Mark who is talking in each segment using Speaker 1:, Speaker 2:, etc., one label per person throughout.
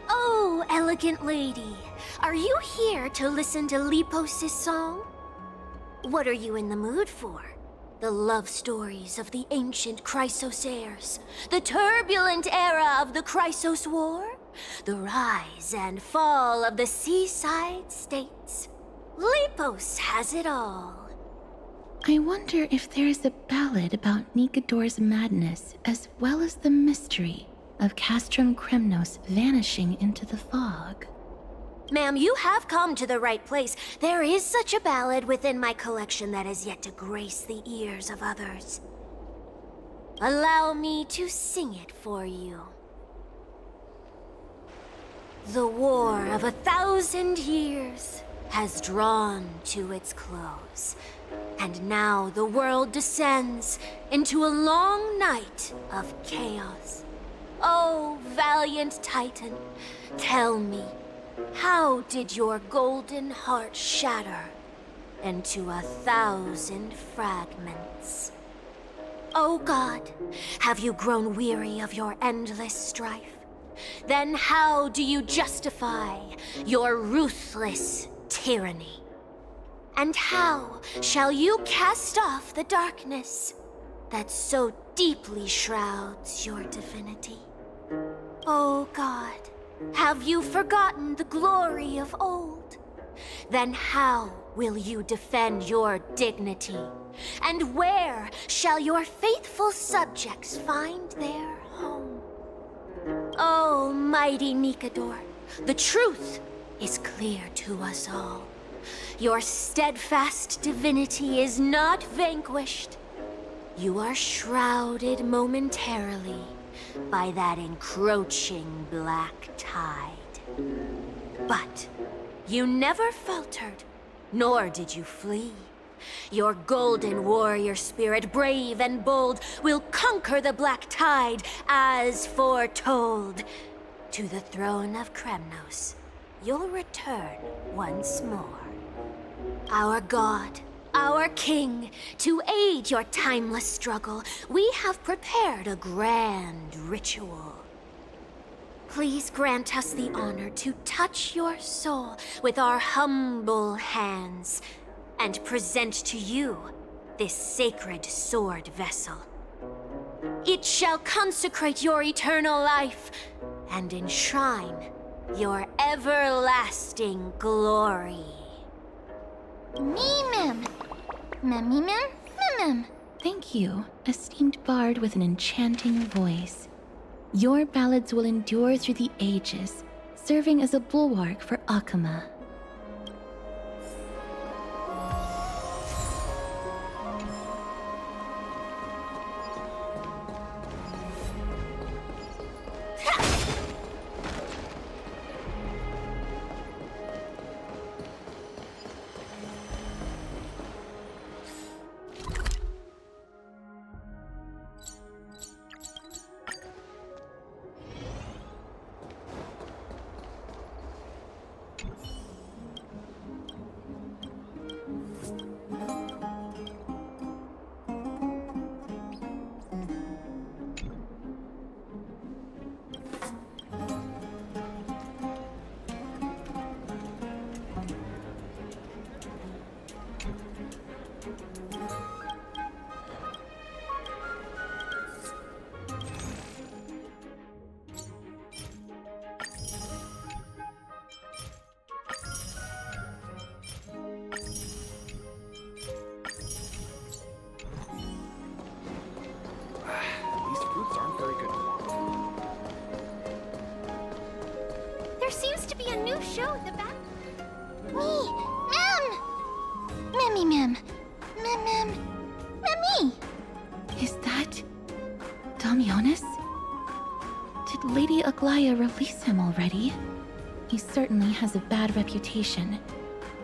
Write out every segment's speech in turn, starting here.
Speaker 1: Oh, elegant lady. Are you here to listen to Lepos' song? What are you in the mood for? The love stories of the ancient Chrysos heirs, the turbulent era of the Chrysos War, the rise and fall of the seaside states. Lepos has it all.
Speaker 2: I wonder if there is a ballad about Nigador's madness as well as the mystery of Castrum Kremnos vanishing into the fog.
Speaker 1: Ma'am, you have come to the right place. There is such a ballad within my collection that has yet to grace the ears of others. Allow me to sing it for you. The war of 1,000 years has drawn to its close, and now the world descends into a long night of chaos. Oh, valiant Titan, tell me, how did your golden heart shatter into 1,000 fragments? Oh God, have you grown weary of your endless strife? Then how do you justify your ruthless tyranny? And how shall you cast off the darkness that so deeply shrouds your divinity? Oh God, have you forgotten the glory of old? Then how will you defend your dignity? And where shall your faithful subjects find their home? Oh, mighty Nigador, the truth is clear to us all. Your steadfast divinity is not vanquished. You are shrouded momentarily by that encroaching black tide. But you never faltered, nor did you flee. Your golden warrior spirit, brave and bold, will conquer the black tide as foretold. To the throne of Kremnos, you'll return once more. Our god, our king, to aid your timeless struggle, we have prepared a grand ritual. Please grant us the honor to touch your soul with our humble hands and present to you this sacred sword vessel. It shall consecrate your eternal life and enshrine your everlasting glory.
Speaker 3: Me-mem. Mem-me-mem, mem-mem.
Speaker 2: Thank you, esteemed bard with an enchanting voice. Your ballads will endure through the ages, serving as a bulwark for Akama.
Speaker 4: These fruits aren't very good.
Speaker 3: There seems to be a new show at the back. Me, mem. Memmy-mem. Mem-mem. Memmy.
Speaker 2: Is that Damionis? Did Lady Aglaya release him already? He certainly has a bad reputation.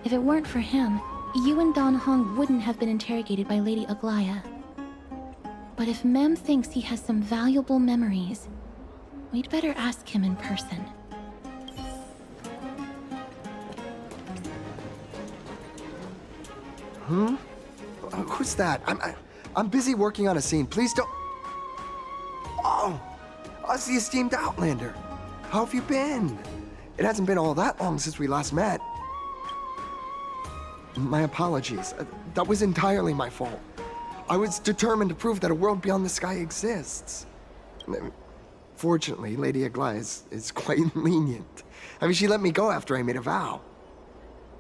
Speaker 2: If it weren't for him, you and Don Hong wouldn't have been interrogated by Lady Aglaya. But if Mem thinks he has some valuable memories, we'd better ask him in person.
Speaker 4: Who's that? I'm busy working on a scene. Please don't. Oh, us the esteemed Outlander. How have you been? It hasn't been all that long since we last met. My apologies. That was entirely my fault. I was determined to prove that a world beyond the sky exists. Fortunately, Lady Aglaia is quite lenient. I mean, she let me go after I made a vow.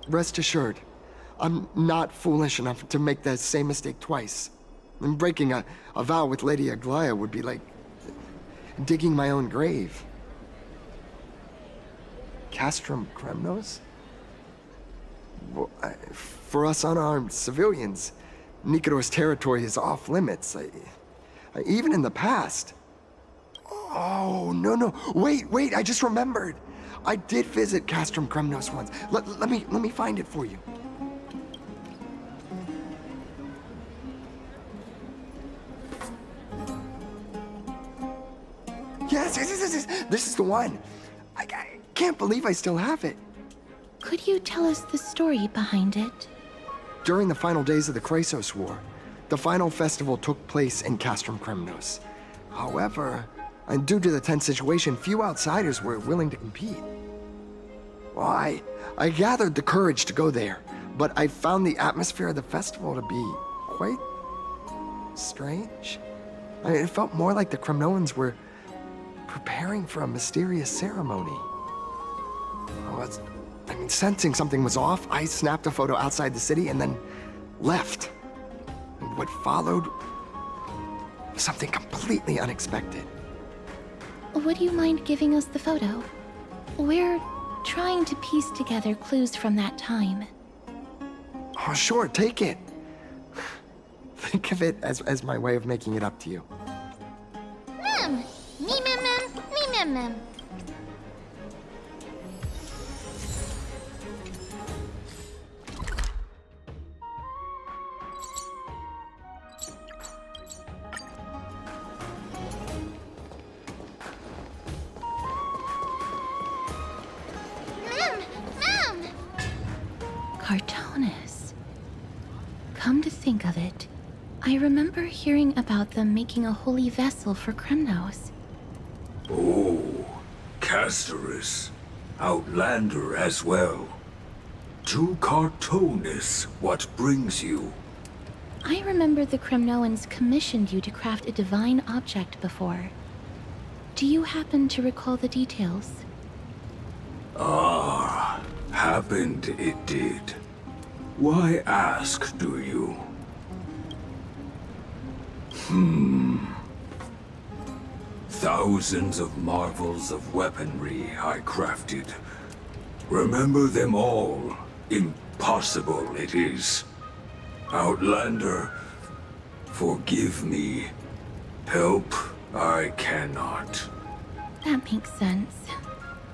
Speaker 4: Rest assured, I'm not foolish enough to make the same mistake twice. And breaking a vow with Lady Aglaia would be like digging my own grave. Castrum Kremnos? Well, for us unarmed civilians, Nicator's territory is off limits. Even in the past. Oh, no. Wait, I just remembered. I did visit Castrum Kremnos once. Let me find it for you. Yes. This is the one. I can't believe I still have it.
Speaker 2: Could you tell us the story behind it?
Speaker 4: During the final days of the Chrysos War, the final festival took place in Castrum Kremnos. However, and due to the tense situation, few outsiders were willing to compete. Well, I gathered the courage to go there, but I found the atmosphere of the festival to be quite strange. It felt more like the Kremnoans were preparing for a mysterious ceremony. Sensing something was off, I snapped a photo outside the city and then left. And what followed was something completely unexpected.
Speaker 2: Would you mind giving us the photo? We're trying to piece together clues from that time.
Speaker 4: Oh, sure, take it. Think of it as my way of making it up to you.
Speaker 3: Mem! Me mem.
Speaker 2: Cartoonist. Come to think of it, I remember hearing about them making a holy vessel for Kremnos.
Speaker 5: Oh, Casterus. Outlander as well. To Cartoonist, what brings you?
Speaker 2: I remember the Kremnoans commissioned you to craft a divine object before. Do you happen to recall the details?
Speaker 5: Happened it did. Why ask, do you? Thousands of marvels of weaponry I crafted. Remember them all. Impossible it is. Outlander, forgive me. Help I cannot.
Speaker 2: That makes sense.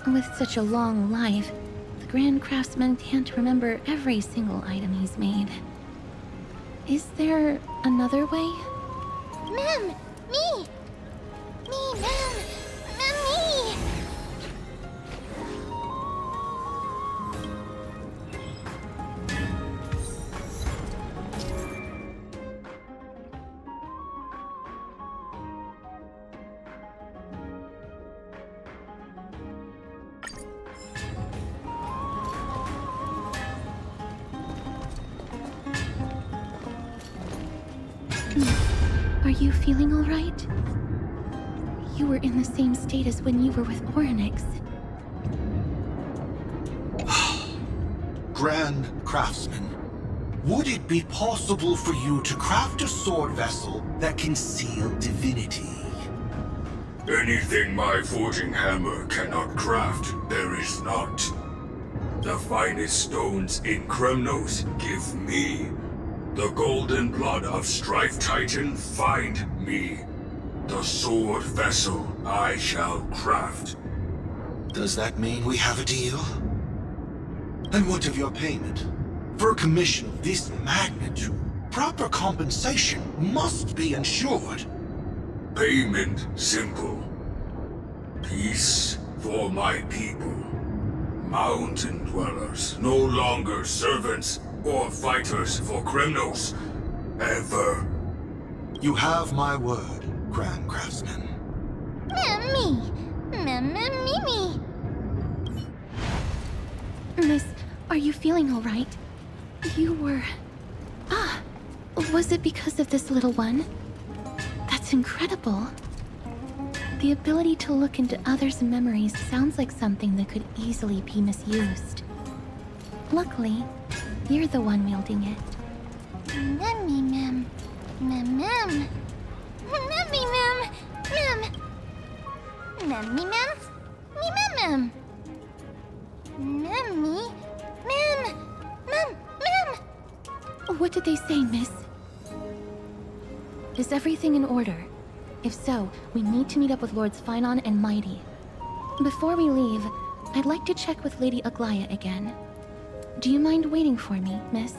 Speaker 2: With such a long life, the Grand Craftsman can't remember every single item he's made. Is there another way?
Speaker 3: Mem! Me! Me, Mem! Me!
Speaker 2: Are you feeling all right? You were in the same state as when you were with Orynyx.
Speaker 6: Grand Craftsman, would it be possible for you to craft a sword vessel that can seal divinity?
Speaker 5: Anything my forging hammer cannot craft, there is not. The finest stones in Kremnos give me. The golden blood of Strife Titan find me. The sword vessel I shall craft.
Speaker 6: Does that mean we have a deal? And what of your payment? For a commission of this magnitude, proper compensation must be ensured.
Speaker 5: Payment simple. Peace for my people. Mountain dwellers, no longer servants or fighters for Kremnos. Ever.
Speaker 6: You have my word, Grand Craftsman.
Speaker 3: Me. Me.
Speaker 2: Miss, are you feeling all right? You were... Ah, was it because of this little one? That's incredible. The ability to look into others' memories sounds like something that could easily be misused. Luckily, you're the one wielding it.
Speaker 3: Memmy mem. Memmy mem. Memmy mem. Me mem. Memmy mem.
Speaker 2: What did they say, miss? Is everything in order? If so, we need to meet up with Lords Finon and Mighty. Before we leave, I'd like to check with Lady Aglaya again. Do you mind waiting for me, miss?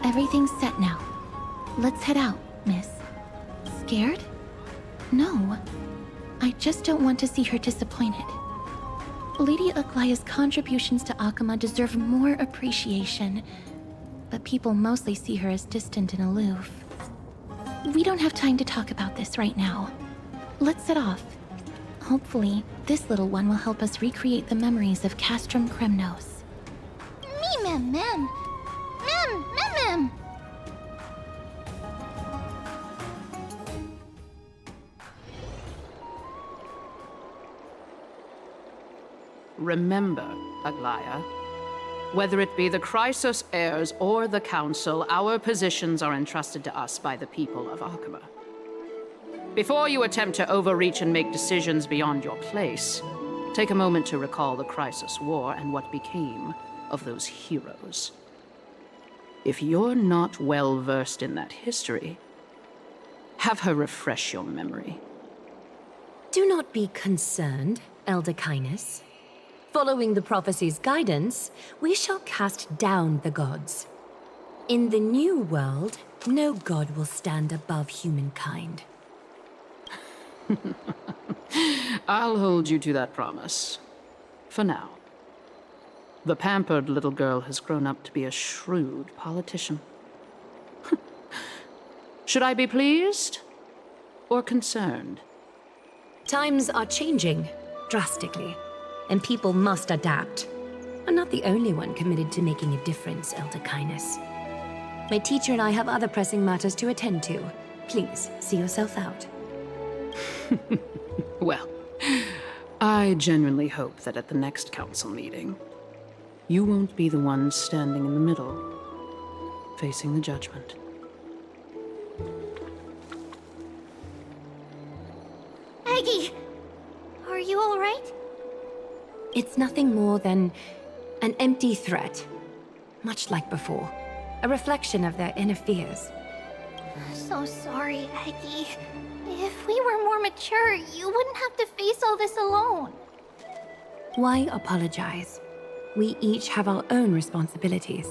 Speaker 2: Everything's set now. Let's head out, miss. Scared? No. I just don't want to see her disappointed. Lady Aglaya's contributions to Akama deserve more appreciation, but people mostly see her as distant and aloof. We don't have time to talk about this right now. Let's set off. Hopefully, this little one will help us recreate the memories of Castrum Kremnos.
Speaker 3: Me mem.
Speaker 7: Remember, Aglaya, whether it be the Chrysos heirs or the Council, our positions are entrusted to us by the people of Akama. Before you attempt to overreach and make decisions beyond your place, take a moment to recall the Chrysos War and what became of those heroes. If you're not well versed in that history, have her refresh your memory.
Speaker 1: Do not be concerned, Elder Kynus. Following the prophecy's guidance, we shall cast down the gods. In the new world, no god will stand above humankind.
Speaker 7: I'll hold you to that promise. For now. The pampered little girl has grown up to be a shrewd politician. Should I be pleased or concerned?
Speaker 1: Times are changing drastically, and people must adapt. I'm not the only one committed to making a difference, Elder Kynus. My teacher and I have other pressing matters to attend to. Please, see yourself out.
Speaker 7: Well, I genuinely hope that at the next council meeting, you won't be the one standing in the middle, facing the judgment.
Speaker 3: Aggie, are you all right?
Speaker 1: It's nothing more than an empty threat, much like before. A reflection of their inner fears.
Speaker 3: So sorry, Aggie. If we were more mature, you wouldn't have to face all this alone.
Speaker 1: Why apologize? We each have our own responsibilities.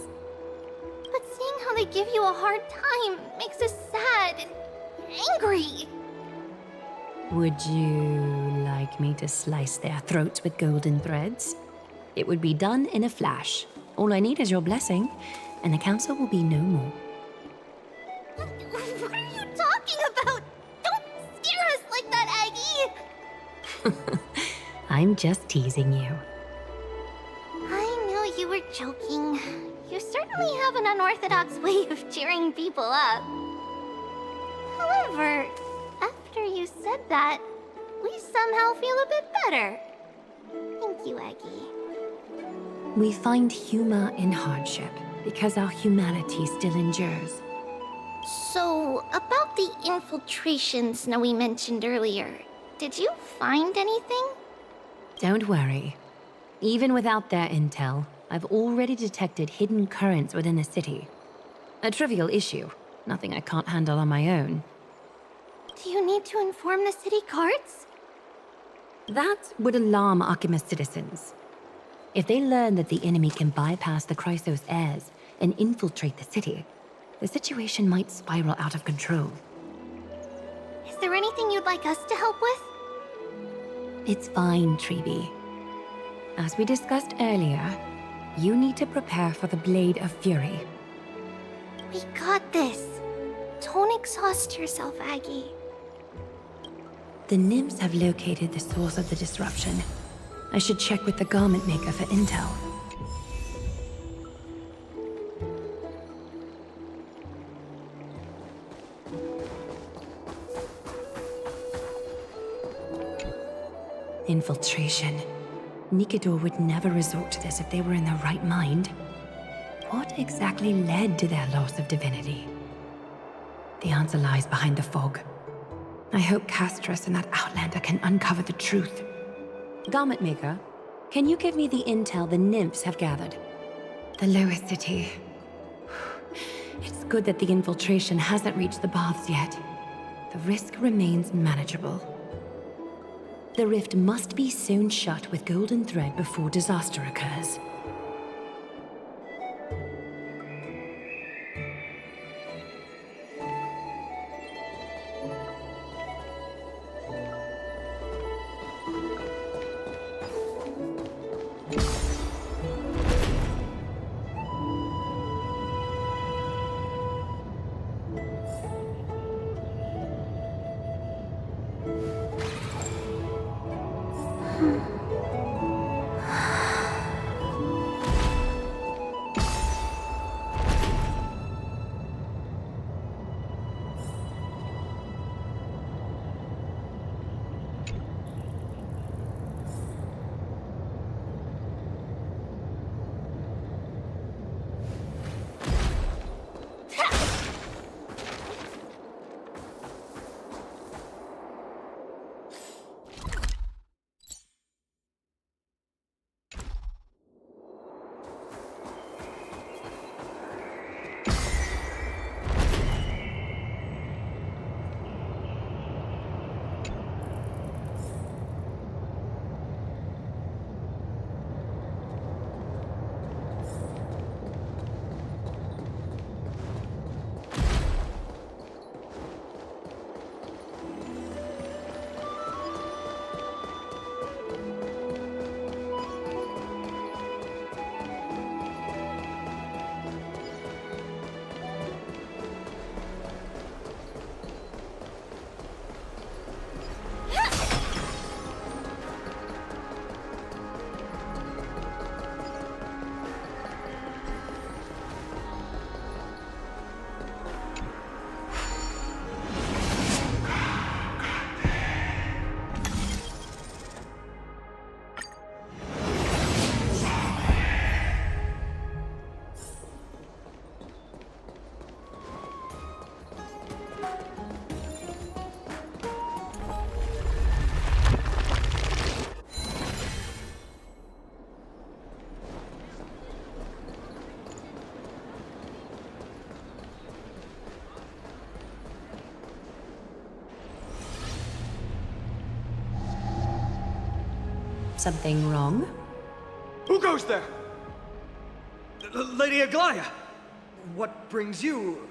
Speaker 3: But seeing how they give you a hard time makes us sad and angry.
Speaker 1: Would you like me to slice their throats with golden threads? It would be done in a flash. All I need is your blessing, and the council will be no more.
Speaker 3: What are you talking about? Don't scare us like that, Aggie!
Speaker 1: I'm just teasing you.
Speaker 3: I knew you were joking. You certainly have an unorthodox way of cheering people up. However, after you said that, we somehow feel a bit better. Thank you, Aggie.
Speaker 1: We find humor in hardship because our humanity still endures.
Speaker 3: So, about the infiltration Snowy mentioned earlier, did you find anything?
Speaker 1: Don't worry. Even without their intel, I've already detected hidden currents within the city. A trivial issue, nothing I can't handle on my own.
Speaker 3: Do you need to inform the city guards?
Speaker 1: That would alarm Alchemist citizens.
Speaker 8: If they learn that the enemy can bypass the Chrysos heirs and infiltrate the city, the situation might spiral out of control.
Speaker 3: Is there anything you'd like us to help with?
Speaker 8: It's fine, Treeby. As we discussed earlier, you need to prepare for the Blade of Fury.
Speaker 3: We got this. Don't exhaust yourself, Aggie.
Speaker 8: The nymphs have located the source of the disruption. I should check with the garment maker for intel. Infiltration. Nikador would never resort to this if they were in their right mind. What exactly led to their loss of divinity? The answer lies behind the fog. I hope Castras and that Outlander can uncover the truth. Garment maker, can you give me the intel the nymphs have gathered? The lower city. It's good that the infiltration hasn't reached the baths yet. The risk remains manageable. The rift must be sewn shut with golden thread before disaster occurs. Something wrong?
Speaker 9: Who goes there? Lady Aglaya! What brings you,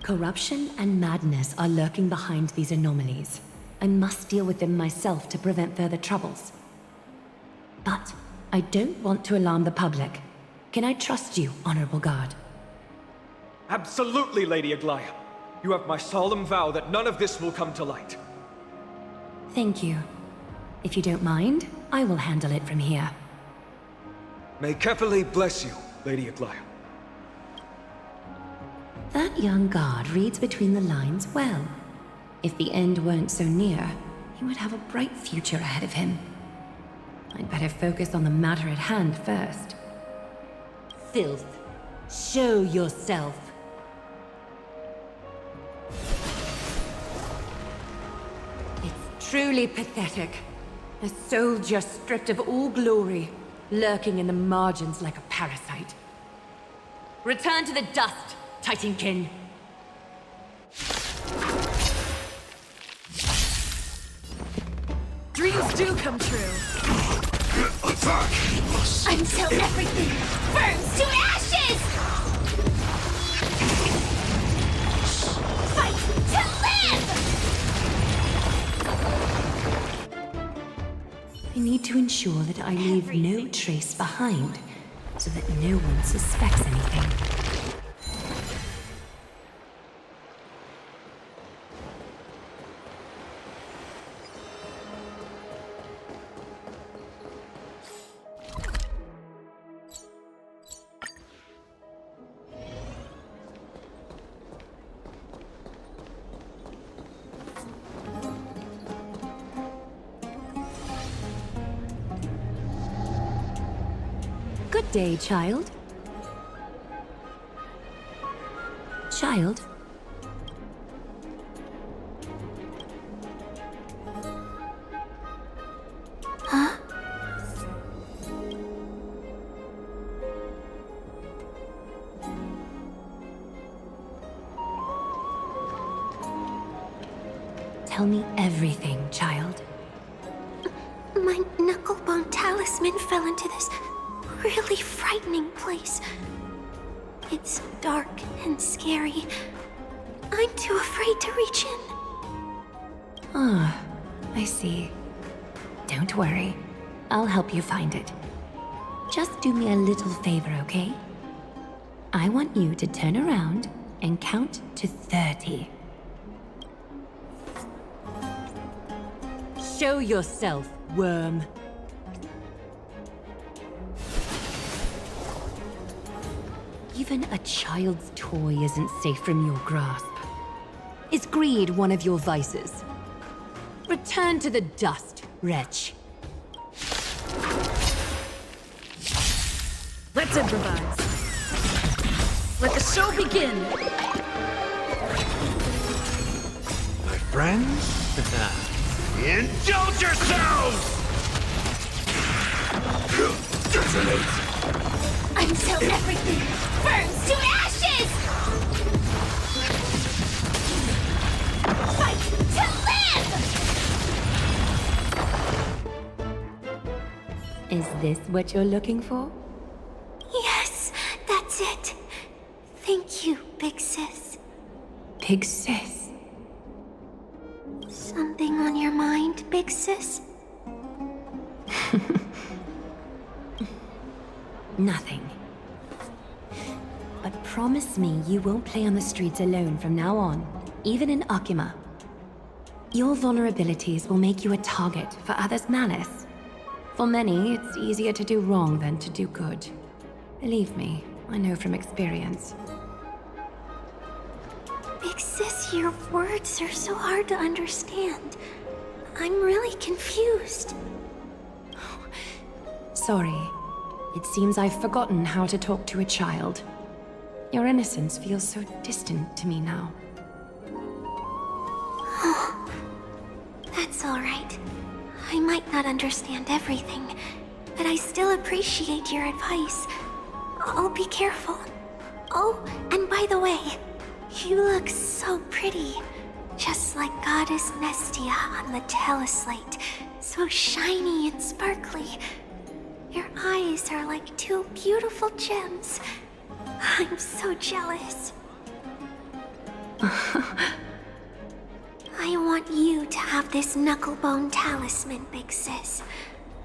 Speaker 8: Corruption and madness are lurking behind these anomalies. I must deal with them myself to prevent further troubles. But I don't want to alarm the public. Can I trust you, Honorable Guard?
Speaker 9: Absolutely, Lady Aglaya. You have my solemn vow that none of this will come to light.
Speaker 8: Thank you. If you don't mind, I will handle it from here.
Speaker 9: May Kefali bless you, Lady Aglaya.
Speaker 8: That young guard reads between the lines well. If the end weren't so near, he would have a bright future ahead of him. I'd better focus on the matter at hand first. Filth, show yourself. It's truly pathetic. A soldier stripped of all glory, lurking in the margins like a parasite. Return to the dust, Titankin.
Speaker 1: Dreams do come true.
Speaker 5: attack!
Speaker 3: Until everything burns to ashes! Fight to live!
Speaker 8: I need to ensure that I leave no trace behind, so that no one suspects anything. Good day, child. Child?
Speaker 3: Huh?
Speaker 8: Tell me everything, child.
Speaker 3: My knucklebone talisman fell into this really frightening place. It's dark and scary. I'm too afraid to reach in.
Speaker 8: Ah, I see. Don't worry. I'll help you find it. Just do me a little favor, okay? I want you to turn around and count to 30. Show yourself, worm. Even a child's toy isn't safe from your grasp. Is greed one of your vices? Return to the dust, wretch.
Speaker 10: Let's improvise. Let the show begin!
Speaker 11: My friends? Indulge yourselves!
Speaker 3: Until everything burns to ashes! Fight to live!
Speaker 8: Is this what you're looking for?
Speaker 3: Yes, that's it. Thank you, big sis.
Speaker 8: Big sis.
Speaker 3: Something on your mind, big sis?
Speaker 8: Nothing. But promise me you won't play on the streets alone from now on, even in Akima. Your vulnerabilities will make you a target for others' malice. For many, it's easier to do wrong than to do good. Believe me, I know from experience.
Speaker 3: Big sis, your words are so hard to understand. I'm really confused.
Speaker 8: Sorry. It seems I've forgotten how to talk to a child. Your innocence feels so distant to me now.
Speaker 3: That's all right. I might not understand everything, but I still appreciate your advice. I'll be careful. Oh, and by the way, you look so pretty. Just like Goddess Nestia on the teleslate. So shiny and sparkly. Your eyes are like two beautiful gems. I'm so jealous. I want you to have this knucklebone talisman, big sis.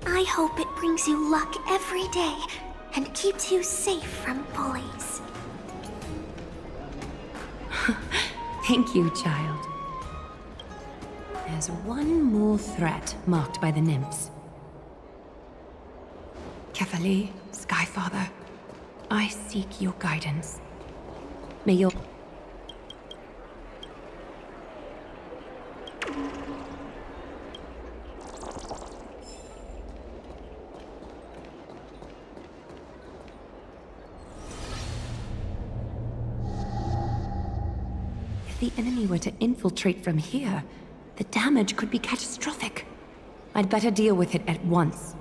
Speaker 3: I hope it brings you luck every day and keeps you safe from bullies.
Speaker 8: Thank you, child. There's one more threat marked by the nymphs. Kefali, Skyfather, I seek your guidance. May your... If the enemy were to infiltrate from here, the damage could be catastrophic. I'd better deal with it at once.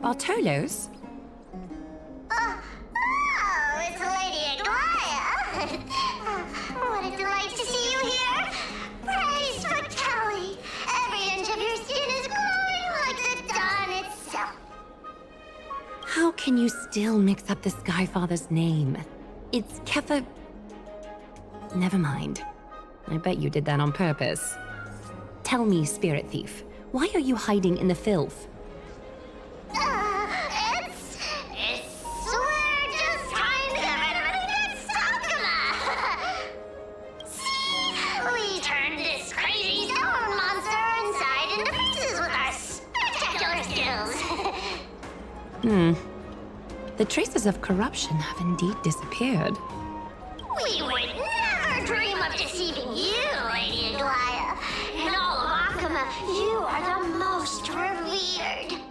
Speaker 8: Bartolos?
Speaker 3: Oh, it's Lady Aglaya.
Speaker 8: can you still mix up the Skyfather's name? It's Kepha... Never mind. I bet you did that on purpose. Tell me, Spirit Thief, why are you hiding in the filth?
Speaker 3: We're just trying to get rid of it against Sakuma! See? We turned this crazy stone monster inside into pieces with our spectacular skills.
Speaker 8: The traces of corruption have indeed disappeared.
Speaker 3: We would never dream of deceiving you, Lady Aglaya. In all of Akuma, you are the most revered.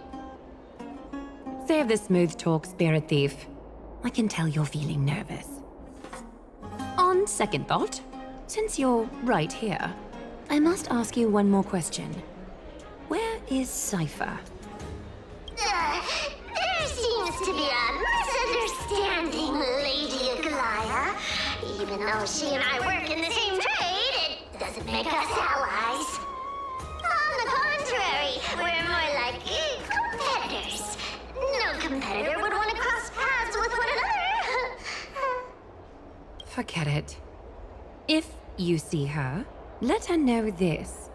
Speaker 8: Save the smooth talk, Spirit Thief. I can tell you're feeling nervous. On second thought, since you're right here, I must ask you one more question. Where is Cypher?
Speaker 3: There seems to be a misunderstanding, Lady Aglaya. Even though she and I work in the same trade, it doesn't make us allies. On the contrary, we're more like competitors. No competitor would want to cross paths with one another.
Speaker 8: Forget it. If you see her, let her know this.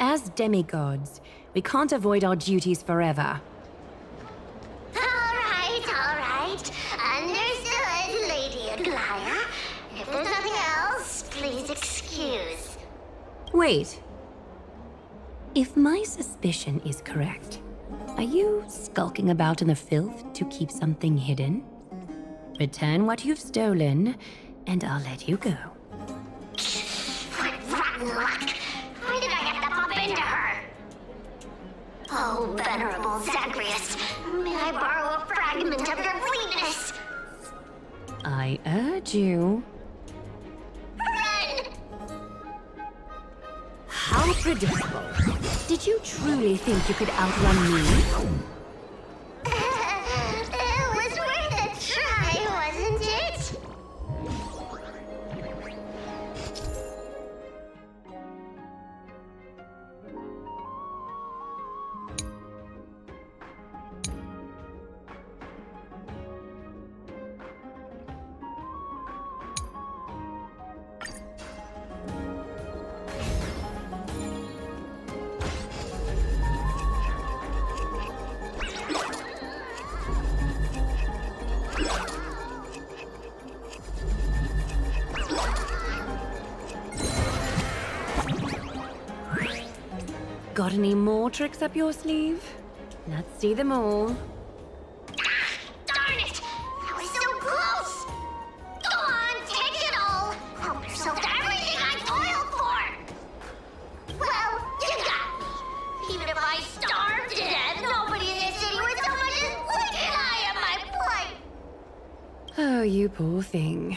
Speaker 8: As demigods, we can't avoid our duties forever.
Speaker 3: All right. Understood, Lady Aglaya. If there's nothing else, please excuse.
Speaker 8: Wait. If my suspicion is correct, are you skulking about in the filth to keep something hidden? Return what you've stolen, and I'll let you go.
Speaker 3: What rotten luck! Why did I have to bump into her? Oh, venerable Zagreus, may I borrow a fragment of your weakness?
Speaker 8: I urge you.
Speaker 3: Run!
Speaker 8: How predictable. Did you truly think you could outrun me?
Speaker 3: It was worth a try, wasn't it?
Speaker 8: Got any more tricks up your sleeve? Let's see them all.
Speaker 3: Darn it! That was so close! Go on, take it all! Help yourself to everything I toiled for! Well, you got me! Even if I starved to death, nobody in this city would so much as blink an eye at my plight!
Speaker 8: Oh, you poor thing.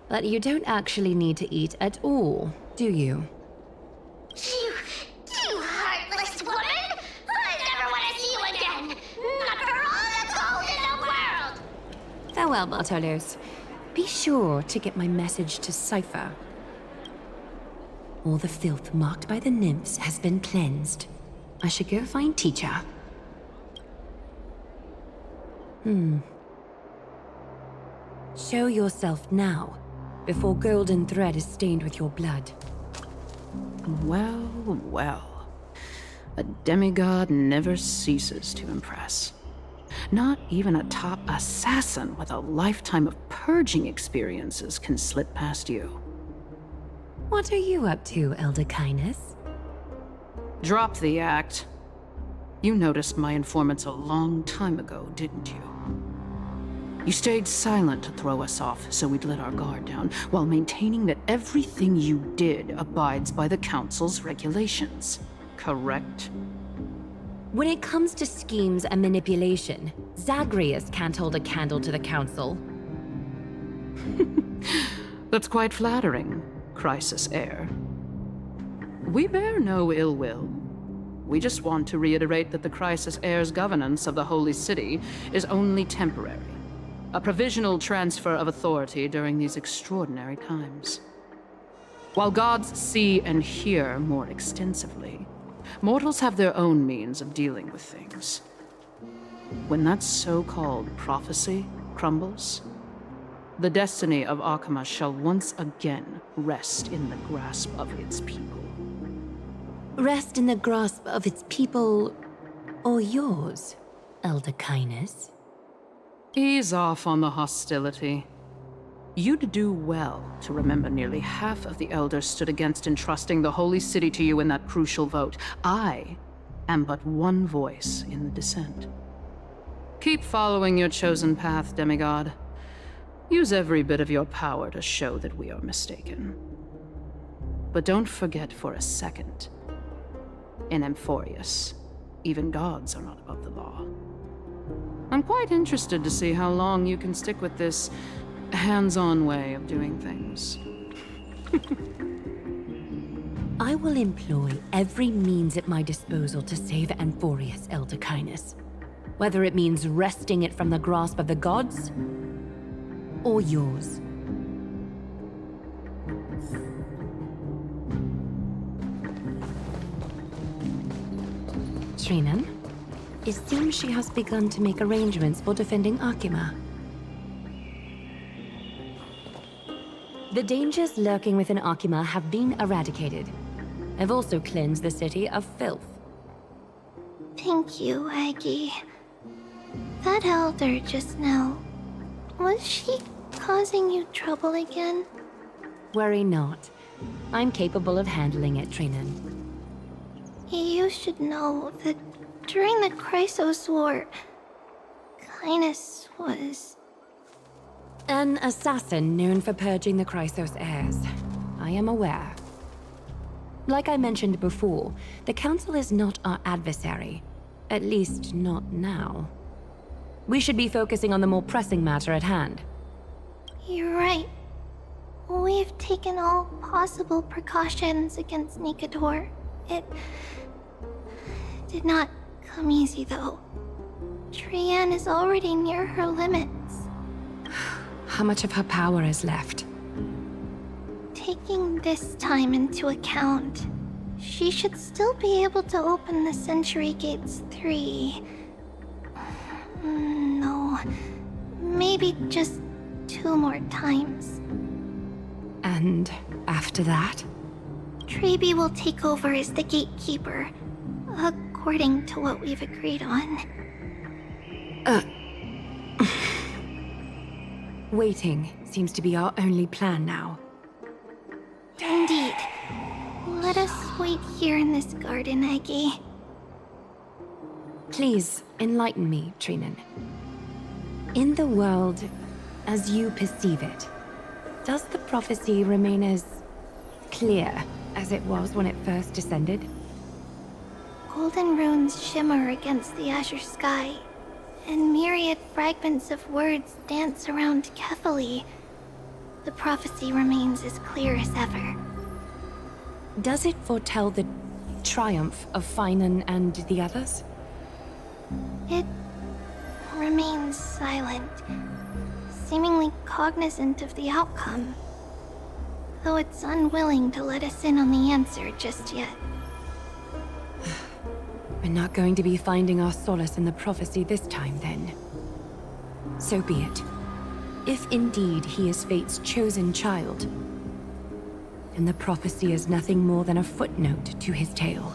Speaker 8: But you don't actually need to eat at all, do you?
Speaker 3: You heartless woman! I never want to see you again! Not for all the gold in the world!
Speaker 8: Farewell, Bartolos. Be sure to get my message to Cypher. All the filth marked by the nymphs has been cleansed. I should go find Teacher. Show yourself now, before golden thread is stained with your blood.
Speaker 7: Well, well. A demigod never ceases to impress. Not even a top assassin with a lifetime of purging experiences can slip past you.
Speaker 8: What are you up to, Elder Kindness?
Speaker 7: Drop the act. You noticed my informants a long time ago, didn't you? You stayed silent to throw us off so we'd let our guard down, while maintaining that everything you did abides by the Council's regulations. Correct?
Speaker 8: When it comes to schemes and manipulation, Zagreus can't hold a candle to the Council.
Speaker 7: That's quite flattering, Crisis Heir. We bear no ill will. We just want to reiterate that the Crisis Heir's governance of the Holy City is only temporary. A provisional transfer of authority during these extraordinary times. While gods see and hear more extensively, mortals have their own means of dealing with things. when that so-called prophecy crumbles, the destiny of Akama shall once again rest in the grasp of its people.
Speaker 8: Rest in the grasp of its people, or yours, Elder Kindness?
Speaker 7: Ease off on the hostility. You'd do well to remember nearly half of the elders stood against entrusting the Holy City to you in that crucial vote. I am but one voice in the dissent. Keep following your chosen path, demigod. Use every bit of your power to show that we are mistaken. But don't forget for a second, in Amphoreus, even gods are not above the law. I'm quite interested to see how long you can stick with this hands-on way of doing things.
Speaker 8: I will employ every means at my disposal to save Amphoreus, Elder Kindness. Whether it means wresting it from the grasp of the gods, or yours. Trinan, it seems she has begun to make arrangements for defending Akima. The dangers lurking within Akima have been eradicated. I've also cleansed the city of filth.
Speaker 3: Thank you, Aggie. That elder just now, was she causing you trouble again?
Speaker 8: Worry not. I'm capable of handling it, Trinan.
Speaker 3: You should know that during the Chrysos War, Kindness was...
Speaker 8: An assassin known for purging the Chrysos heirs. I am aware. Like I mentioned before, the Council is not our adversary. At least, not now. We should be focusing on the more pressing matter at hand.
Speaker 3: You're right. We've taken all possible precautions against Nikador. It did not come easy, though. Trian is already near her limits.
Speaker 8: How much of her power is left?
Speaker 3: Taking this time into account, she should still be able to open the Century Gates 3. No, maybe just 2 more times.
Speaker 8: And after that?
Speaker 3: Trebi will take over as the gatekeeper, according to what we've agreed on.
Speaker 8: Waiting seems to be our only plan now.
Speaker 3: Indeed. Let us wait here in this garden, Aggie.
Speaker 8: Please, enlighten me, Trinan. In the world, as you perceive it, does the prophecy remain as clear as it was when it first descended?
Speaker 3: Golden runes shimmer against the azure sky, and myriad fragments of words dance around Kefali. The prophecy remains as clear as ever.
Speaker 8: Does it foretell the triumph of Finan and the others?
Speaker 3: It remains silent, seemingly cognizant of the outcome, though it's unwilling to let us in on the answer just yet.
Speaker 8: We're not going to be finding our solace in the prophecy this time, then. So be it. If indeed he is Fate's chosen child, then the prophecy is nothing more than a footnote to his tale.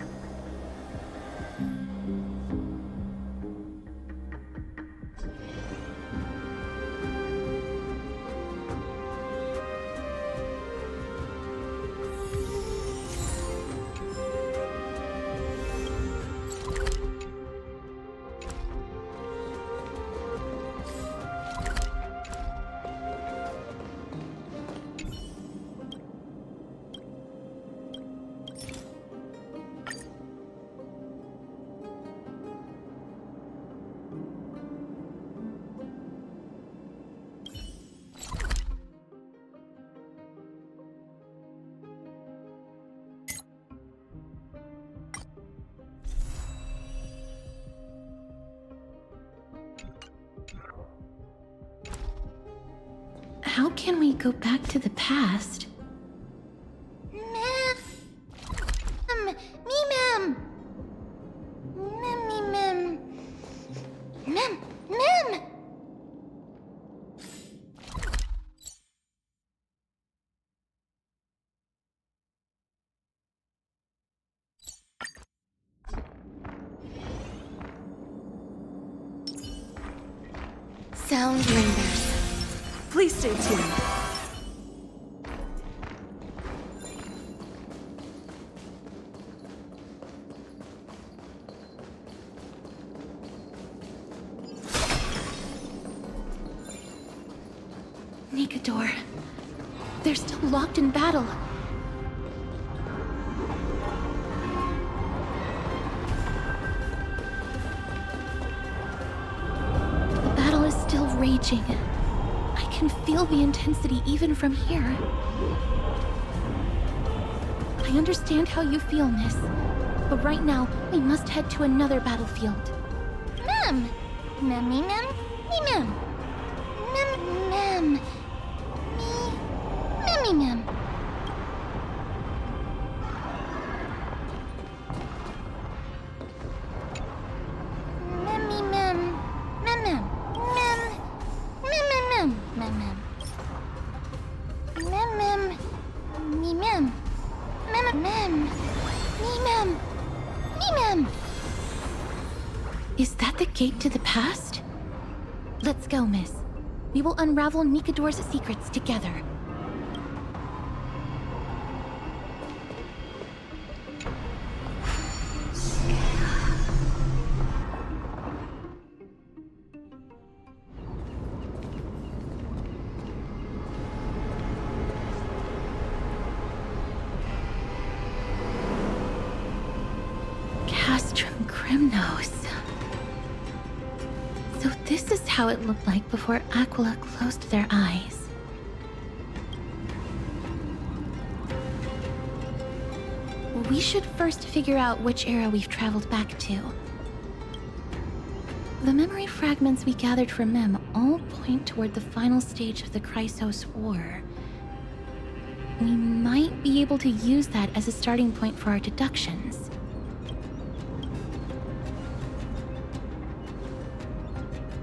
Speaker 2: How can we go back to the past?
Speaker 3: Mem.
Speaker 2: sound lingers. Please stay tuned. Nikador. They're still locked in battle. The battle is still raging. I can feel the intensity even from here. I understand how you feel, miss. But right now, we must head to another battlefield.
Speaker 3: Mem! Memmy mem? Me mem. Mem mem. Me. Memmy mem. Memmy mem. Mem mem. Mem. Mem mem mem. Mem mem. Mem mem. Me mem. Mem mem. Me mem. Me mem.
Speaker 2: Is that the gate to the past? Let's go, miss. We will unravel Nikador's secrets together. Castrum Crimnos. So this is how it looked like before Aquila closed their eyes. We should first figure out which era we've traveled back to. The memory fragments we gathered from Mem all point toward the final stage of the Chrysos War. We might be able to use that as a starting point for our deductions.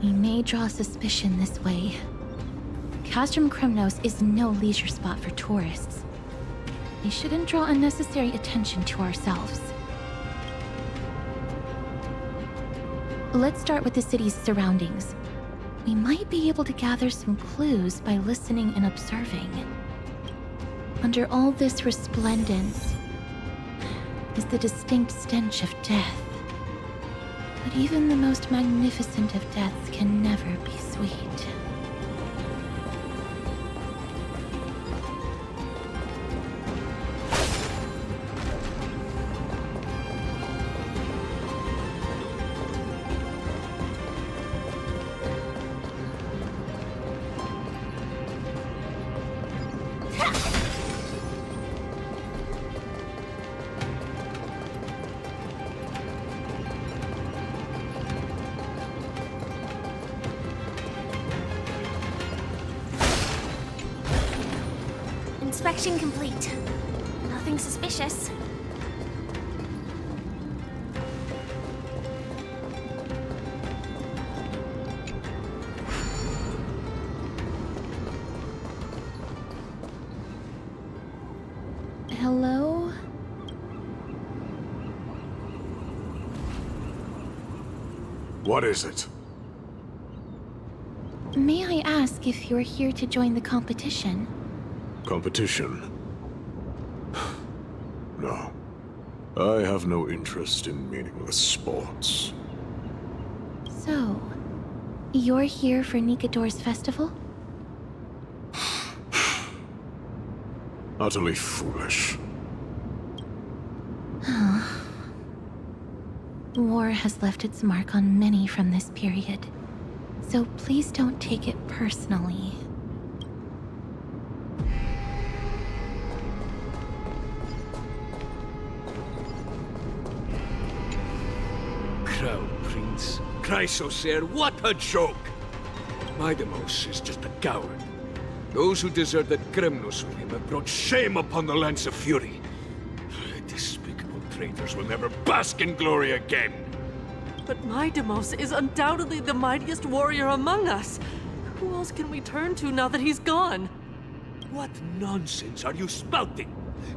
Speaker 2: We may draw suspicion this way. Castrum Crimnos is no leisure spot for tourists. We shouldn't draw unnecessary attention to ourselves. Let's start with the city's surroundings. We might be able to gather some clues by listening and observing. Under all this resplendence is the distinct stench of death. But even the most magnificent of deaths can never be sweet.
Speaker 3: Inspection complete. Nothing suspicious.
Speaker 2: Hello?
Speaker 11: What is it?
Speaker 2: May I ask if you're here to join the competition?
Speaker 11: Competition? No. I have no interest in meaningless sports.
Speaker 2: So, you're here for Nikador's festival?
Speaker 11: Utterly foolish.
Speaker 2: War has left its mark on many from this period, so please don't take it personally.
Speaker 5: Crown Prince, Chrysosair, what a joke! Midemos is just a coward. Those who deserted Kremnos with him have brought shame upon the Lance of Fury. Despicable traitors will never bask in glory again.
Speaker 12: But Midemos is undoubtedly the mightiest warrior among us. Who else can we turn to now that he's gone?
Speaker 5: What nonsense are you spouting?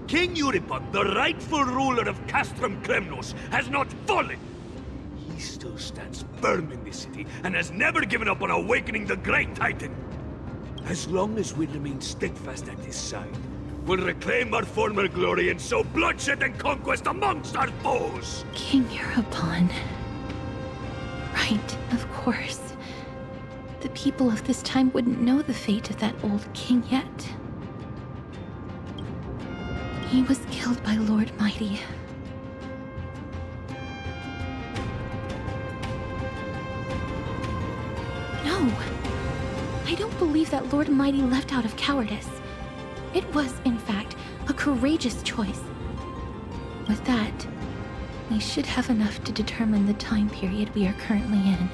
Speaker 5: King Euripon, the rightful ruler of Castrum Kremnos, has not fallen. he still stands firm in this city and has never given up on awakening the Great Titan. As long as we remain steadfast at his side, we'll reclaim our former glory and sow bloodshed and conquest amongst our foes!
Speaker 2: King Europon. Right, of course. The people of this time wouldn't know the fate of that old king yet. He was killed by Lord Mighty. No! I don't believe that Lord Mighty left out of cowardice. It was, in fact, a courageous choice. With that, we should have enough to determine the time period we are currently in.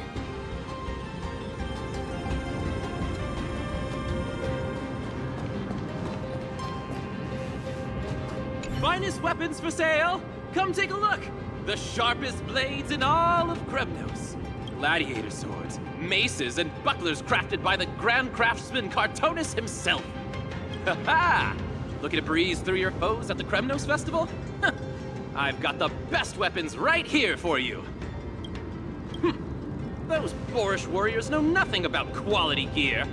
Speaker 13: Finest weapons for sale! Come take a look! The sharpest blades in all of Kremnos. Gladiator swords, maces, and bucklers crafted by the Grand Craftsman Cartonis himself. Ha ha! Looking to breeze through your foes at the Kremnos Festival? I've got the best weapons right here for you. Those boorish warriors know nothing about quality gear.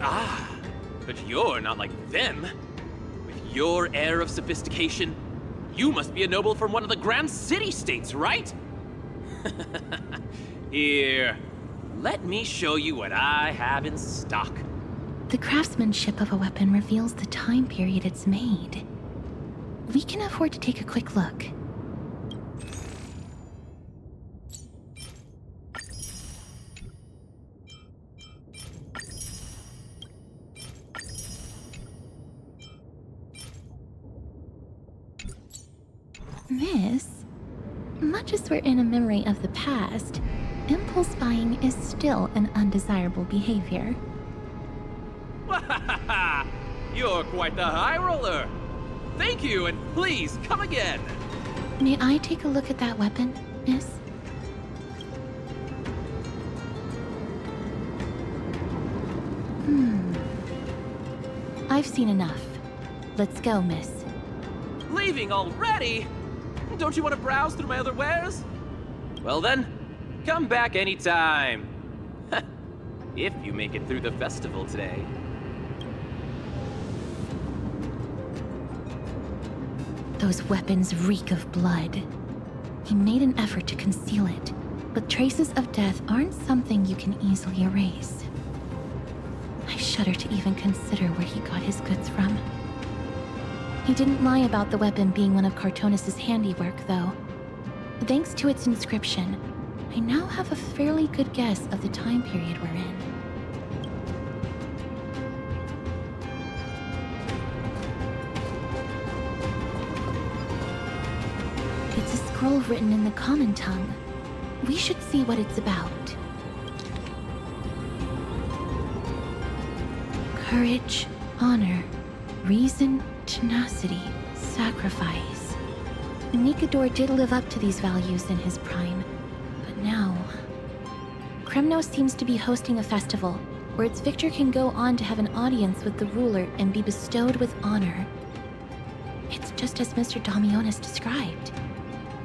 Speaker 13: Ah, but you're not like them. With your air of sophistication, you must be a noble from one of the Grand City-States, right? Here, let me show you what I have in stock.
Speaker 2: The craftsmanship of a weapon reveals the time period it's made. We can afford to take a quick look. Miss, much as we're in a memory of the past, impulse buying is still an undesirable behavior.
Speaker 13: You're quite the high roller. Thank you, and please come again.
Speaker 2: May I take a look at that weapon, miss? I've seen enough. Let's go, miss.
Speaker 13: Leaving already? Don't you want to browse through my other wares? Well then, come back anytime. If you make it through the festival today.
Speaker 2: Those weapons reek of blood. He made an effort to conceal it, but traces of death aren't something you can easily erase. I shudder to even consider where he got his goods from. He didn't lie about the weapon being one of Cartonis' handiwork, though. Thanks to its inscription, I now have a fairly good guess of the time period we're in. It's a scroll written in the common tongue. We should see what it's about. Courage, honor, reason, tenacity, sacrifice. Nikador did live up to these values in his prime, but now... Kremnos seems to be hosting a festival where its victor can go on to have an audience with the ruler and be bestowed with honor. It's just as Mr. Damionis described.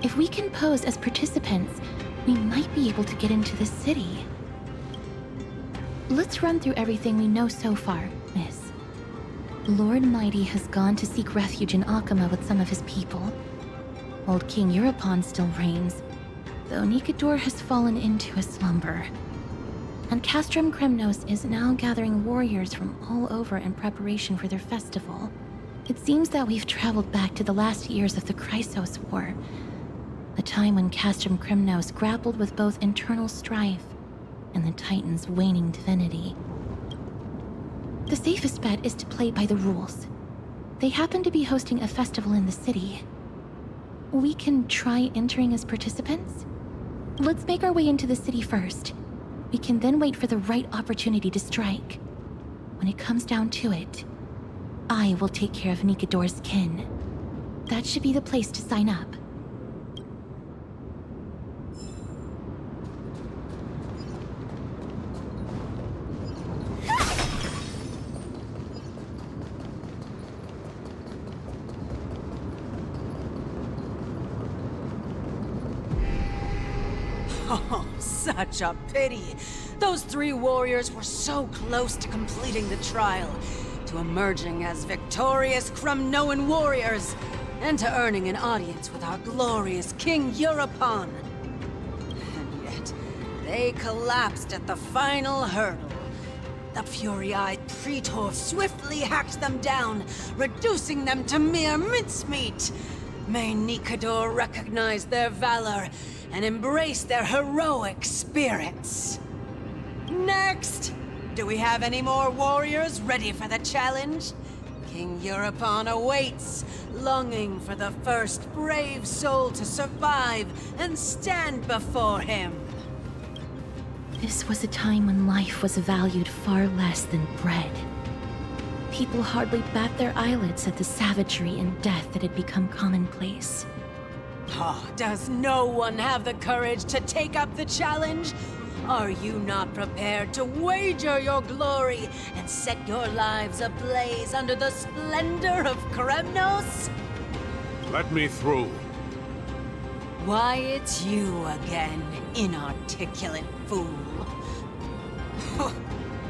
Speaker 2: If we can pose as participants, we might be able to get into the city. Let's run through everything we know so far, miss. Lord Mighty has gone to seek refuge in Akama with some of his people. Old King Europon still reigns, though Nikador has fallen into a slumber. And Castrum Kremnos is now gathering warriors from all over in preparation for their festival. It seems that we've traveled back to the last years of the Chrysos War, a time when Castrum Kremnos grappled with both internal strife and the Titan's waning divinity. The safest bet is to play by the rules. They happen to be hosting a festival in the city. We can try entering as participants? Let's make our way into the city first. We can then wait for the right opportunity to strike. When it comes down to it, I will take care of Nikador's kin. That should be the place to sign up.
Speaker 14: Oh, such a pity. Those 3 warriors were so close to completing the trial, to emerging as victorious Kremnoan warriors, and to earning an audience with our glorious King Europon. And yet, they collapsed at the final hurdle. The fury-eyed Praetor swiftly hacked them down, reducing them to mere mincemeat. May Nikador recognize their valor and embrace their heroic spirits. Next! Do we have any more warriors ready for the challenge? King Europon awaits, longing for the first brave soul to survive and stand before him.
Speaker 2: This was a time when life was valued far less than bread. People hardly bat their eyelids at the savagery and death that had become commonplace.
Speaker 14: Oh, does no one have the courage to take up the challenge? Are you not prepared to wager your glory and set your lives ablaze under the splendor of Kremnos?
Speaker 11: Let me through.
Speaker 14: Why, it's you again, inarticulate fool.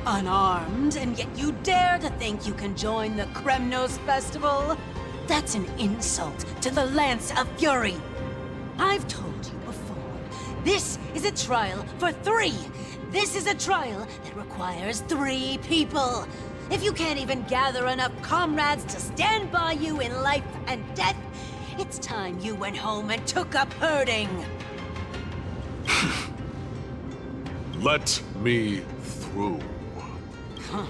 Speaker 14: Unarmed, and yet you dare to think you can join the Kremnos festival? That's an insult to the Lance of Fury. I've told you before, this is a trial for 3. This is a trial that requires 3 people. If you can't even gather enough comrades to stand by you in life and death, it's time you went home and took up herding.
Speaker 11: Let me through.
Speaker 14: Huh.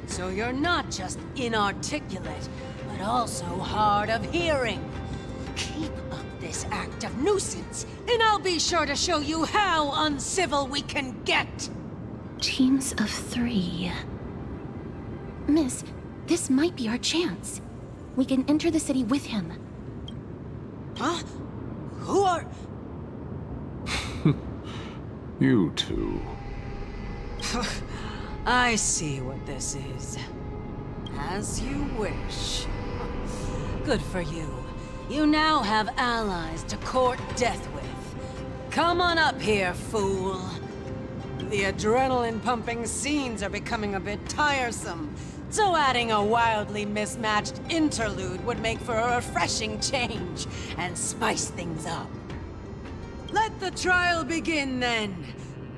Speaker 14: So you're not just inarticulate, but also hard of hearing. Keep up this act of nuisance, and I'll be sure to show you how uncivil we can get!
Speaker 2: Teams of 3. Miss, this might be our chance. We can enter the city with him.
Speaker 14: Huh? Who are...
Speaker 11: You two.
Speaker 14: I see what this is. As you wish. Good for you. You now have allies to court death with. Come on up here, fool. The adrenaline-pumping scenes are becoming a bit tiresome, so adding a wildly mismatched interlude would make for a refreshing change and spice things up. Let the trial begin, then.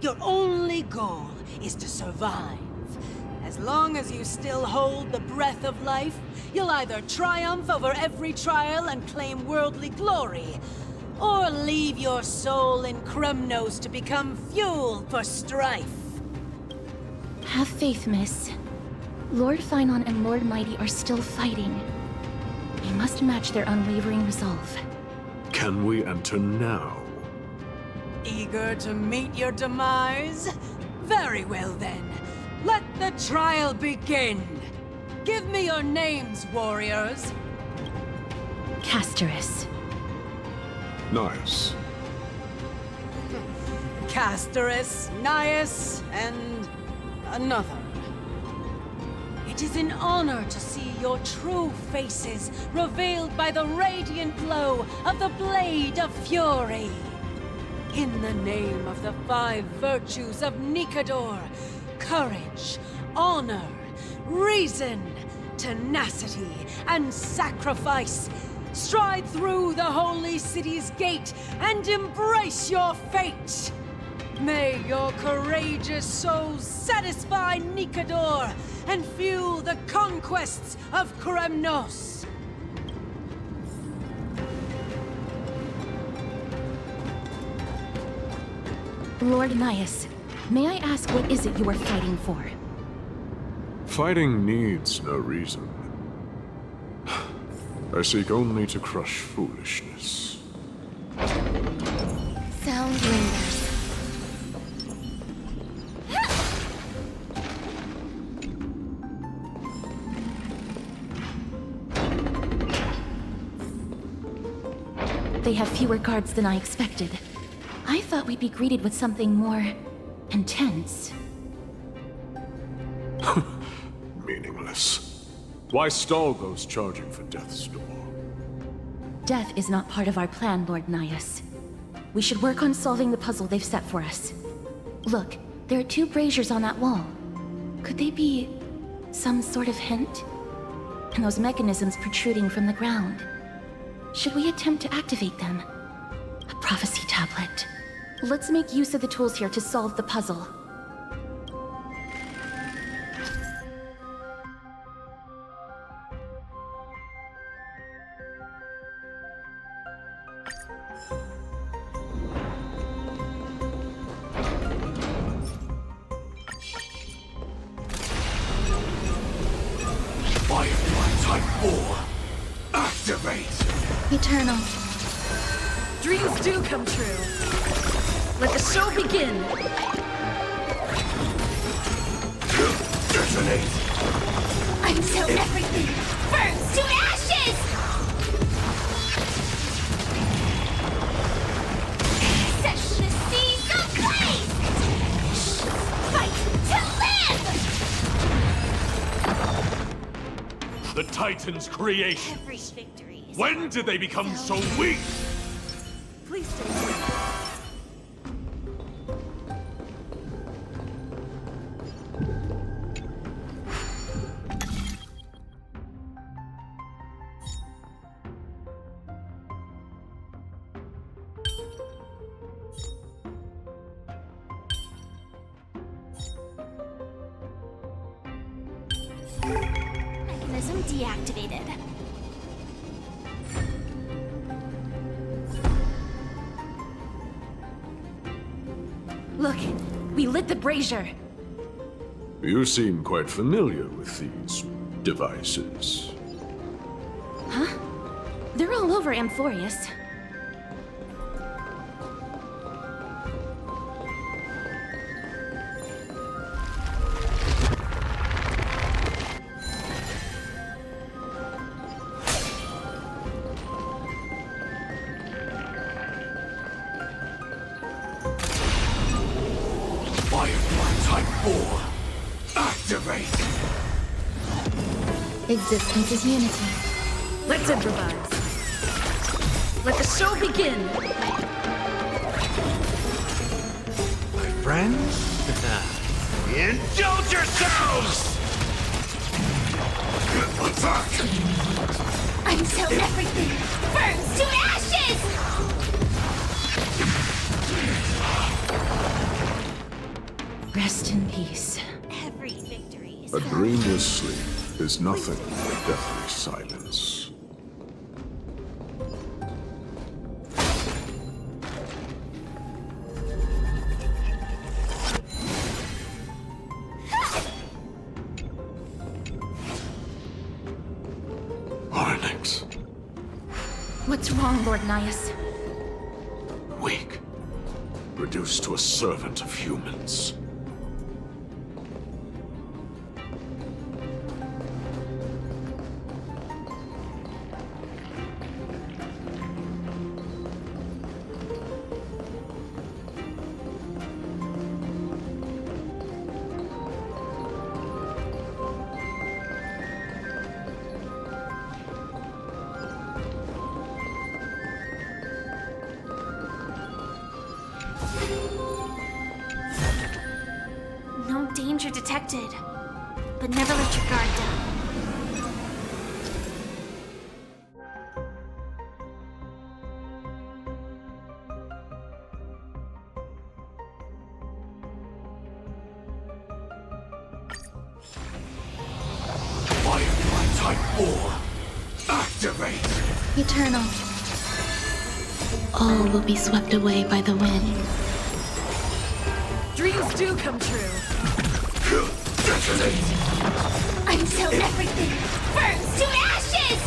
Speaker 14: Your only goal is to survive. As long as you still hold the breath of life, you'll either triumph over every trial and claim worldly glory, or leave your soul in Kremnos to become fuel for strife.
Speaker 2: Have faith, miss. Lord Finon and Lord Mighty are still fighting. We must match their unwavering resolve.
Speaker 11: Can we enter now?
Speaker 14: Eager to meet your demise? Very well then. Let the trial begin. Give me your names, warriors.
Speaker 2: Castorus.
Speaker 11: Nice.
Speaker 14: Castorus, Nias, and another. It is an honor to see your true faces revealed by the radiant glow of the Blade of Fury. In the name of the 5 virtues of Nikador, courage, honor, reason, tenacity, and sacrifice, stride through the holy city's gate and embrace your fate. May your courageous souls satisfy Nikador and fuel the conquests of Kremnos.
Speaker 2: Lord Nias, may I ask what is it you are fighting for?
Speaker 11: Fighting needs no reason. I seek only to crush foolishness.
Speaker 2: Sound lingers. They have fewer guards than I expected. I thought we'd be greeted with something more intense.
Speaker 11: Meaningless. Why stall those charging for death's door?
Speaker 2: Death is not part of our plan, Lord Nias. We should work on solving the puzzle they've set for us. Look, there are 2 braziers on that wall. Could they be some sort of hint? And those mechanisms protruding from the ground. Should we attempt to activate them? A prophecy tablet. Let's make use of the tools here to solve the puzzle.
Speaker 10: Eternal. Dreams do come true. Let the show begin.
Speaker 5: Detonate.
Speaker 3: Until everything burns to ashes! Set the seas ablaze! Fight to live!
Speaker 5: The Titan's creation.
Speaker 3: Every victory is
Speaker 5: When did they become so weak?
Speaker 12: Please stay here.
Speaker 3: Mechanism deactivated.
Speaker 2: Look, we lit the brazier.
Speaker 11: You seem quite familiar with these devices.
Speaker 2: Huh? They're all over Amphoreus. Existence is unity.
Speaker 10: Let's improvise. Let the show begin.
Speaker 6: My friends, indulge yourselves!
Speaker 5: Attack!
Speaker 3: Until everything burns to ashes!
Speaker 2: Rest in peace.
Speaker 3: Every victory is
Speaker 11: A dreamless sleep is nothing but deathly silence. Arnix.
Speaker 2: What's wrong, Lord Nias?
Speaker 11: Weak. Reduced to a servant of humans.
Speaker 3: No danger detected. But never let your guard down.
Speaker 5: Firefly Type 4. Activate!
Speaker 10: Eternal. All will be swept away by the wind.
Speaker 12: Dreams do come true.
Speaker 5: Detonate!
Speaker 3: Until everything burns to ashes!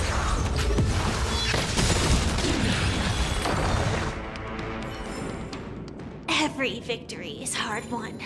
Speaker 3: Every victory is hard won.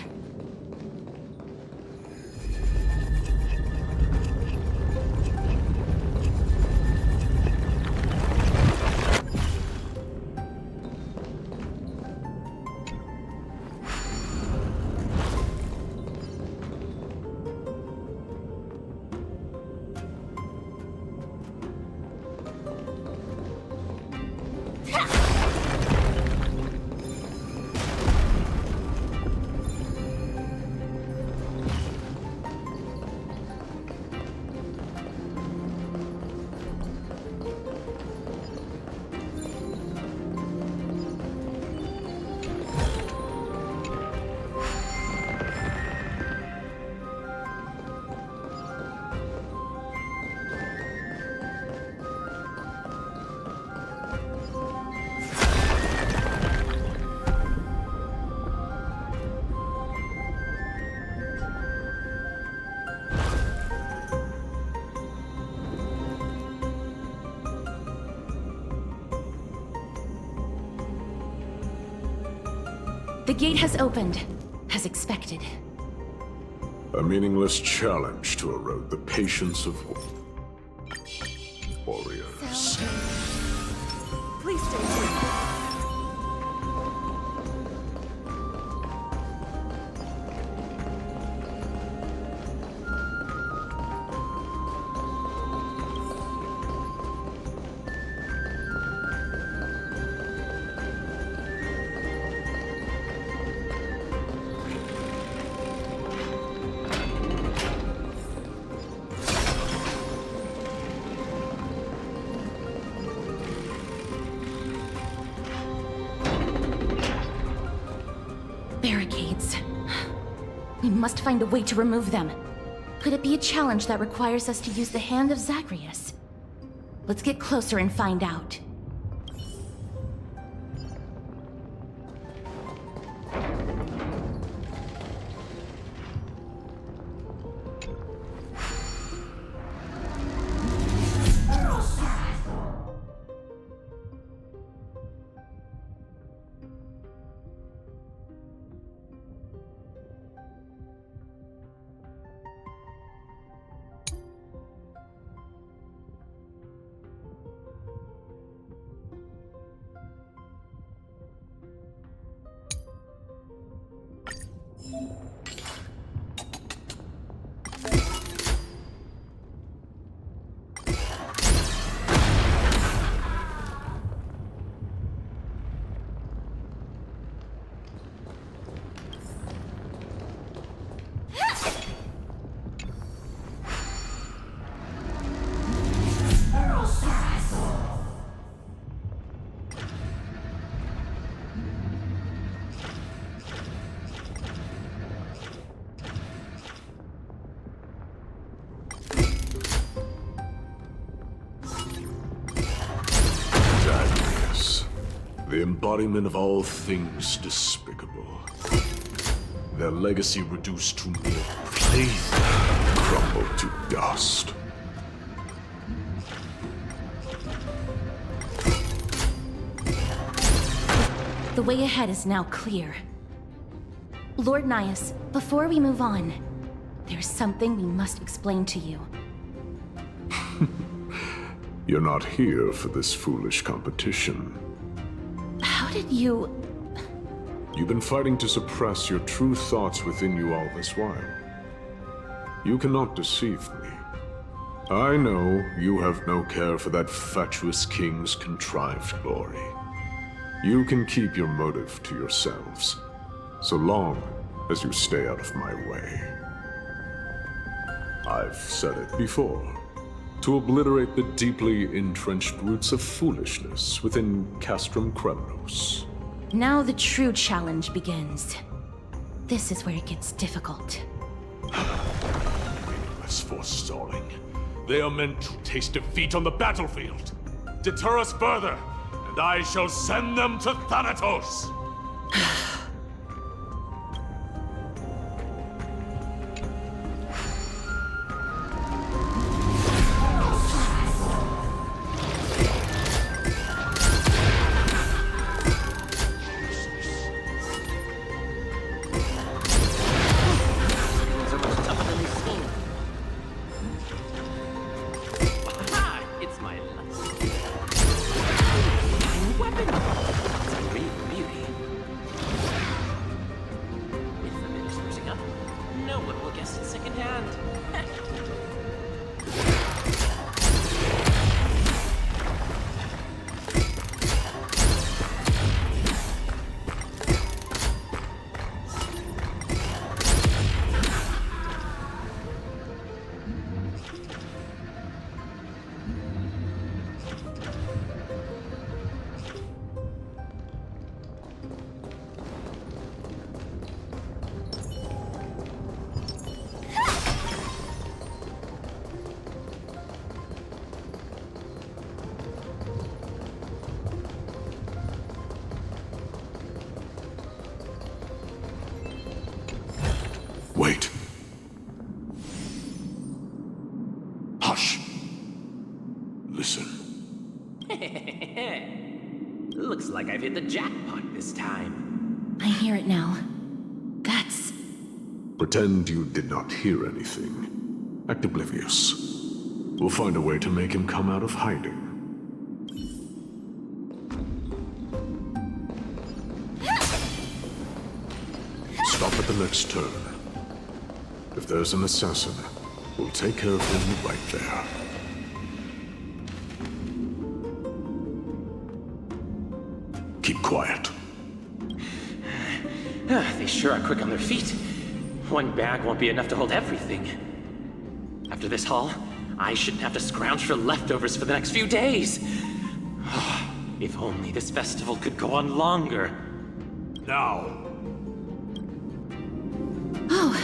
Speaker 2: The gate has opened, as expected.
Speaker 11: A meaningless challenge to erode the patience of warriors.
Speaker 10: Please stay tuned.
Speaker 2: Barricades. We must find a way to remove them. Could it be a challenge that requires us to use the hand of Zagreus? Let's get closer and find out.
Speaker 11: The embodiment of all things despicable. Their legacy reduced to mere please crumble to dust.
Speaker 2: The way ahead is now clear. Lord Nias, before we move on, there's something we must explain to you.
Speaker 11: You're not here for this foolish competition.
Speaker 2: How did you...
Speaker 11: You've been fighting to suppress your true thoughts within you all this while. You cannot deceive me. I know you have no care for that fatuous king's contrived glory. You can keep your motive to yourselves, so long as you stay out of my way. I've said it before. To obliterate the deeply entrenched roots of foolishness within Castrum Kremnos.
Speaker 2: Now the true challenge begins. This is where it gets difficult.
Speaker 11: Meaningless forestalling. They are meant to taste defeat on the battlefield. Deter us further, and I shall send them to Thanatos! Wait. Hush. Listen.
Speaker 13: Looks like I've hit the jackpot this time.
Speaker 2: I hear it now. That's...
Speaker 11: Pretend you did not hear anything. Act oblivious. We'll find a way to make him come out of hiding. Stop at the next turn. If there's an assassin, we'll take care of him right there. Keep quiet.
Speaker 13: They sure are quick on their feet. One bag won't be enough to hold everything. After this haul, I shouldn't have to scrounge for leftovers for the next few days. If only this festival could go on longer.
Speaker 11: Now.
Speaker 2: Oh.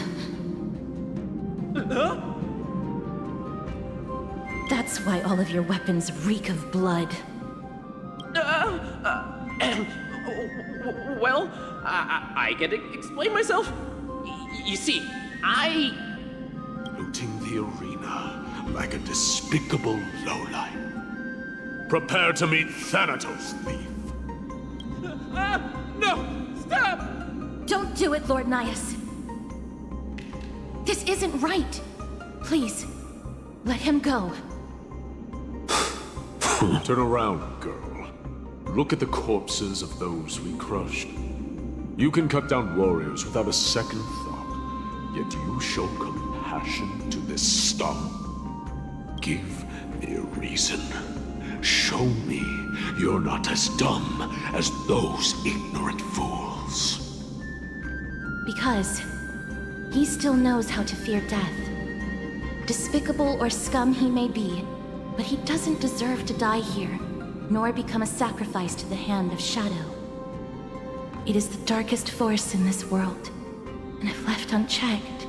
Speaker 2: That's why all of your weapons reek of blood.
Speaker 13: Well, I can explain myself. You see,
Speaker 11: Looting the arena like a despicable lowlife. Prepare to meet Thanatos, thief.
Speaker 13: No! Stop!
Speaker 2: Don't do it, Lord Nias. This isn't right. Please, let him go.
Speaker 11: Turn around, girl. Look at the corpses of those we crushed. You can cut down warriors without a second thought, yet you show compassion to this scum. Give me a reason. Show me you're not as dumb as those ignorant fools.
Speaker 2: Because he still knows how to fear death. Despicable or scum he may be, but he doesn't deserve to die here, nor become a sacrifice to the hand of Shadow. It is the darkest force in this world, and if left unchecked,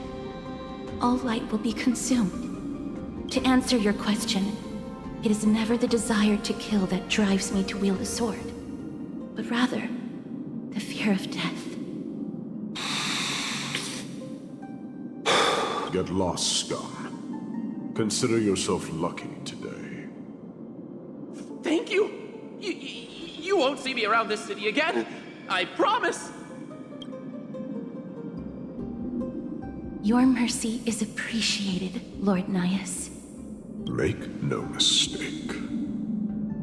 Speaker 2: all light will be consumed. To answer your question, it is never the desire to kill that drives me to wield a sword, but rather the fear of death.
Speaker 11: Get lost, scum. Consider yourself lucky today.
Speaker 13: Thank you! You won't see me around this city again! I promise!
Speaker 2: Your mercy is appreciated, Lord Nias.
Speaker 11: Make no mistake.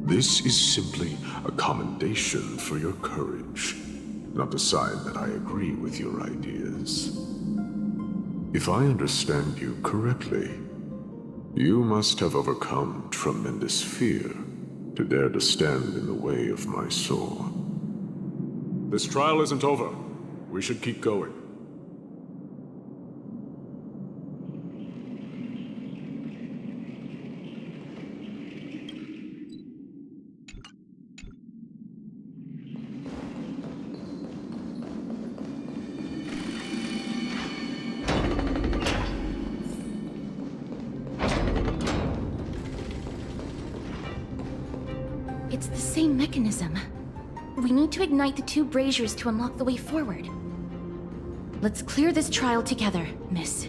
Speaker 11: This is simply a commendation for your courage, not a sign that I agree with your ideas. If I understand you correctly, you must have overcome tremendous fear to dare to stand in the way of my sword. This trial isn't over. We should keep going.
Speaker 2: It's the same mechanism. We need to ignite the two braziers to unlock the way forward. Let's clear this trial together, miss.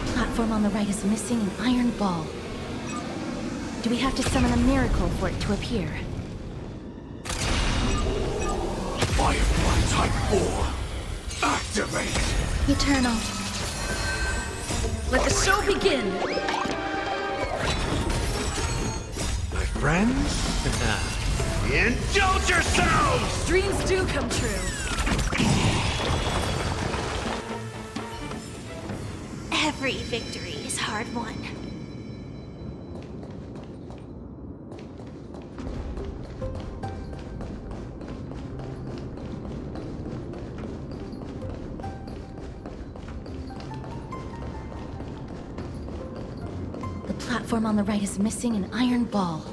Speaker 2: The platform on the right is missing an iron ball. Do we have to summon a miracle for it to appear?
Speaker 5: Firefly Type 4. Activate!
Speaker 2: Eternal.
Speaker 10: Let the show begin!
Speaker 15: My friends? Indulge yourselves!
Speaker 10: Dreams do come true.
Speaker 3: Every victory is hard won.
Speaker 2: The platform on the right is missing an iron ball.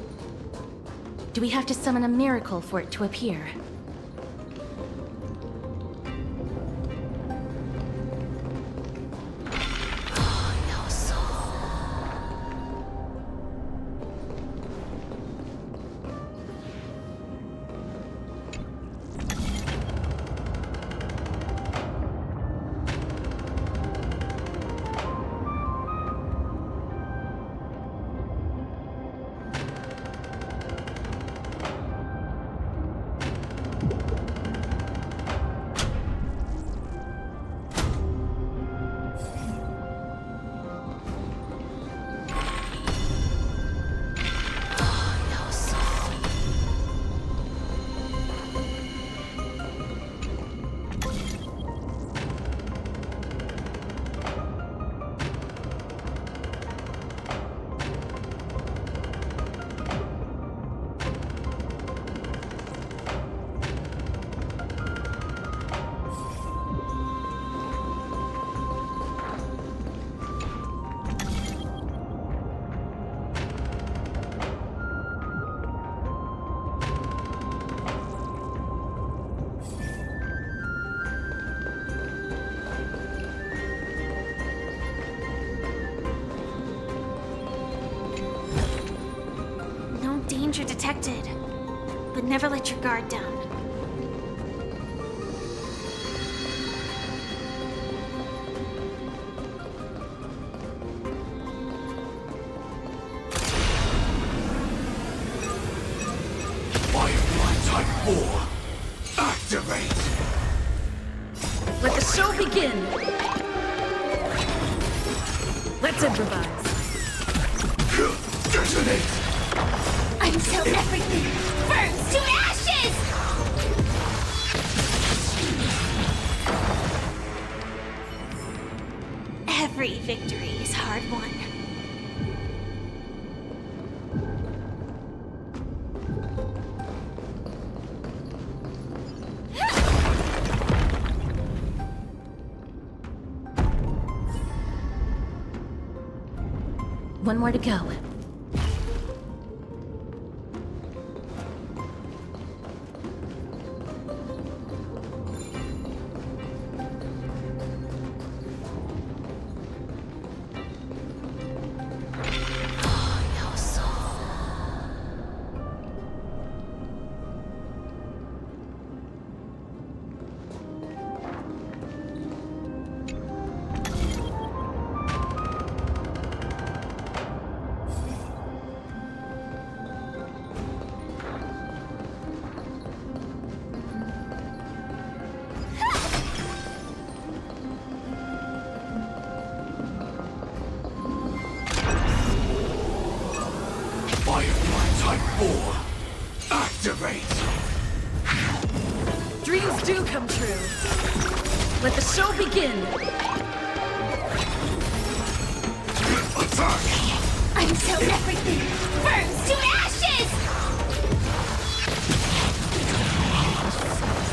Speaker 2: Do we have to summon a miracle for it to appear?
Speaker 3: Danger detected, but never let your guard down.
Speaker 5: Firefly Type 4. Activate!
Speaker 10: Let the show begin! Let's improvise.
Speaker 5: Detonate!
Speaker 3: Until everything burns to ashes! Every victory is hard won.
Speaker 2: One more to go.
Speaker 5: Type 4. Activate!
Speaker 10: Dreams do come true. Let the show begin!
Speaker 5: Attack!
Speaker 3: Until everything burns to ashes!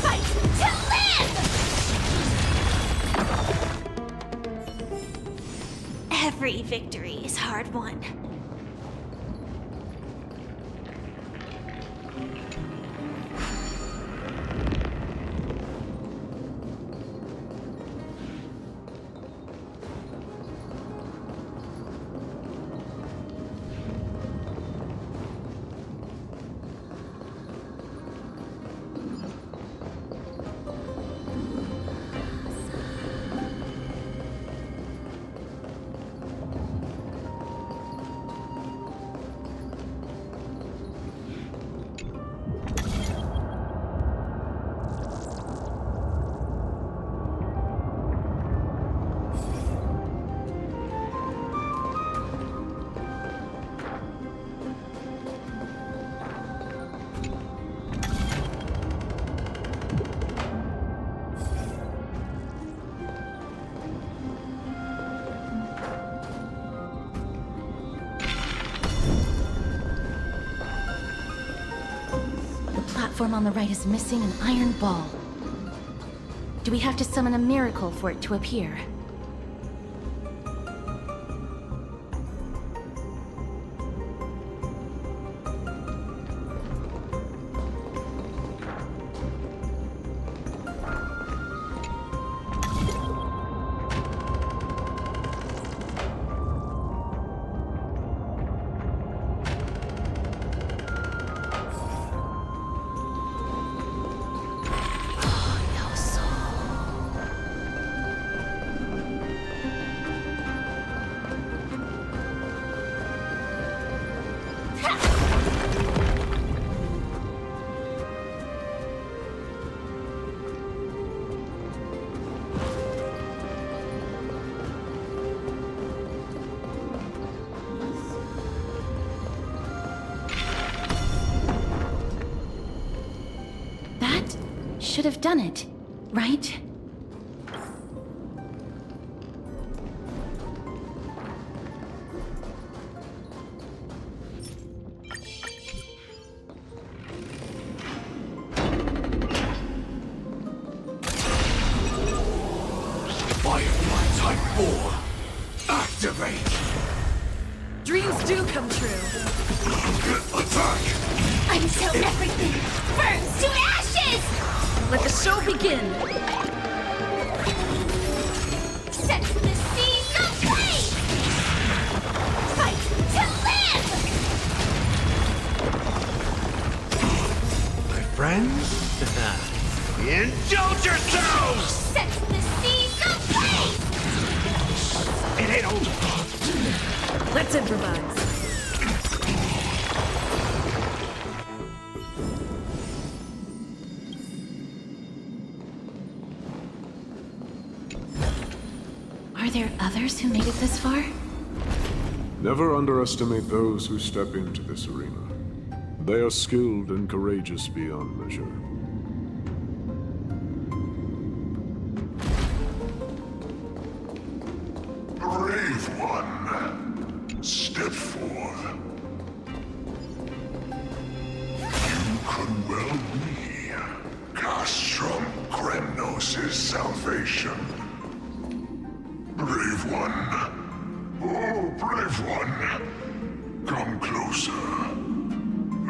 Speaker 3: Fight to live! Every victory is hard won.
Speaker 2: platform on the right is missing an iron ball. Do we have to summon a miracle for it to appear? Should have done it, right?
Speaker 5: Firefly Type 4, activate!
Speaker 10: Dreams do come true.
Speaker 5: Attack!
Speaker 3: Until everything burns to ashes!
Speaker 10: Let the show begin!
Speaker 3: Set the seas ablaze! Fight to live!
Speaker 15: My friends? Indulge yourselves!
Speaker 3: Set the seas ablaze!
Speaker 15: It ain't over.
Speaker 10: Let's improvise.
Speaker 2: Are there others who made it this far?
Speaker 11: Never underestimate those who step into this arena. They are skilled and courageous beyond measure.
Speaker 5: Brave one, step forth. You could well be Castrum Kremnos' salvation. Brave one. Oh, brave one. Come closer.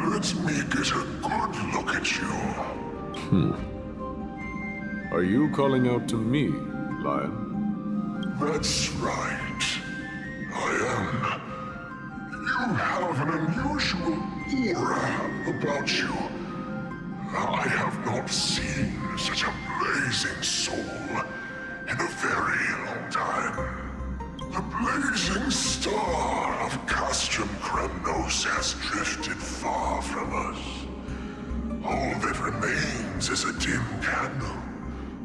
Speaker 5: Let me get a good look at you.
Speaker 11: Are you calling out to me, Lion?
Speaker 5: That's right. I am. You have an unusual aura about you. I have not seen such a blazing soul in a very long time. The blazing star of Castrum Kremnos has drifted far from us. All that remains is a dim candle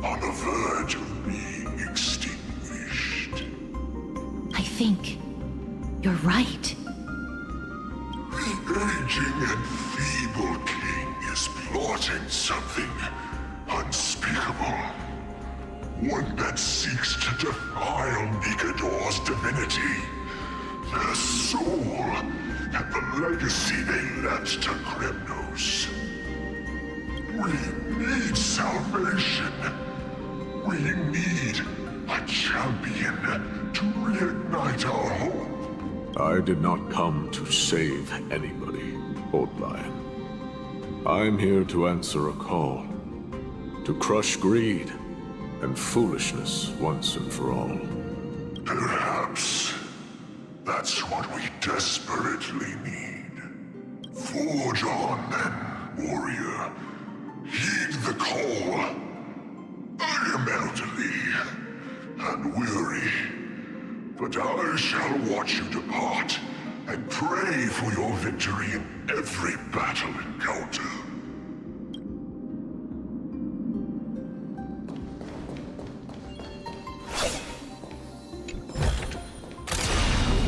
Speaker 5: on the verge of being extinguished.
Speaker 2: I think you're right.
Speaker 5: The aging and feeble king is plotting something unspeakable. One that seeks to defile Nikador's divinity, their soul, and the legacy they left to Kremnos. We need salvation. We need a champion to reignite our hope.
Speaker 11: I did not come to save anybody, Old Lion. I'm here to answer a call. To crush greed and foolishness once and for all.
Speaker 5: Perhaps that's what we desperately need. Forge on then, warrior. Heed the call. I am elderly and weary, but I shall watch you depart and pray for your victory in every battle encounter.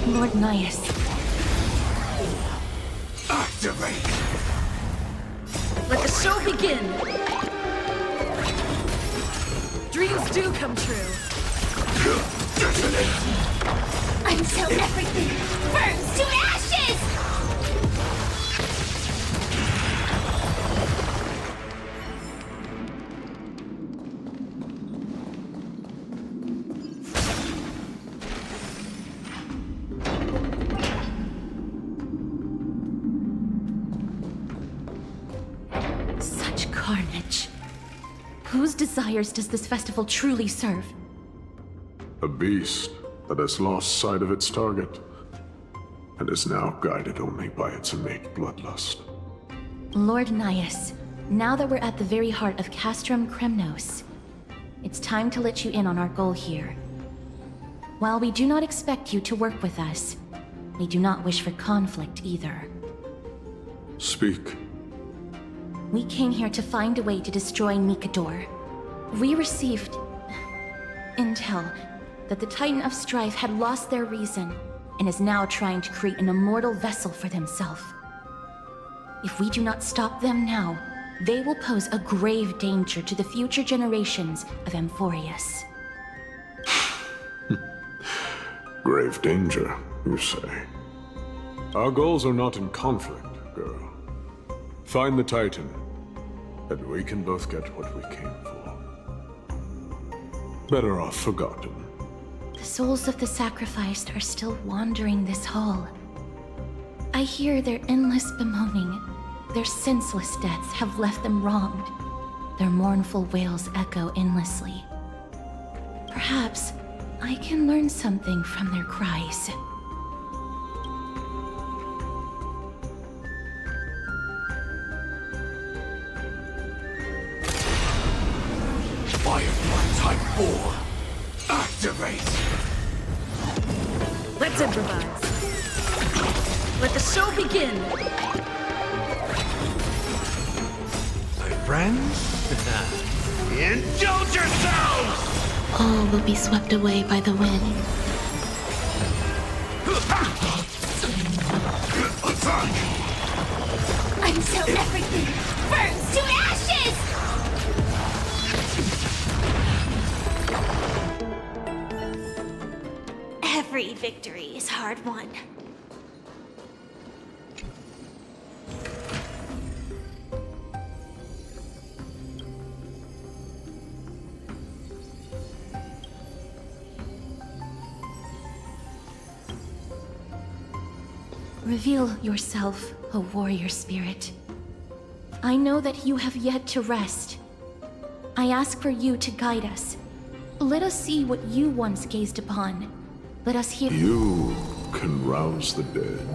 Speaker 2: Lord Naius.
Speaker 5: Activate!
Speaker 10: Let the show begin! Dreams do come true.
Speaker 3: Until everything burns to ashes!
Speaker 2: carnage. Whose desires does this festival truly serve?
Speaker 11: A beast that has lost sight of its target and is now guided only by its innate bloodlust.
Speaker 2: Lord Naius, now that we're at the very heart of Castrum Kremnos, it's time to let you in on our goal here. While we do not expect you to work with us, we do not wish for conflict either.
Speaker 11: Speak.
Speaker 2: We came here to find a way to destroy Nikador. We received intel that the Titan of Strife had lost their reason and is now trying to create an immortal vessel for themselves. If we do not stop them now, they will pose a grave danger to the future generations of Amphoreus.
Speaker 11: Grave danger, you say? Our goals are not in conflict, girl. Find the Titan, and we can both get what we came for. Better off forgotten.
Speaker 2: The souls of the sacrificed are still wandering this hall. I hear their endless bemoaning. Their senseless deaths have left them wronged. Their mournful wails echo endlessly. Perhaps I can learn something from their cries.
Speaker 15: Firefly Type 4. Activate!
Speaker 10: Let's improvise. Let the show begin!
Speaker 15: My friends, indulge yourselves!
Speaker 2: All will be swept away by the wind.
Speaker 3: Until everything burns to ashes! Every victory is hard won.
Speaker 2: Reveal yourself, O warrior spirit. I know that you have yet to rest. I ask for you to guide us. Let us see what you once gazed upon. Let us hear—
Speaker 11: You can rouse the dead.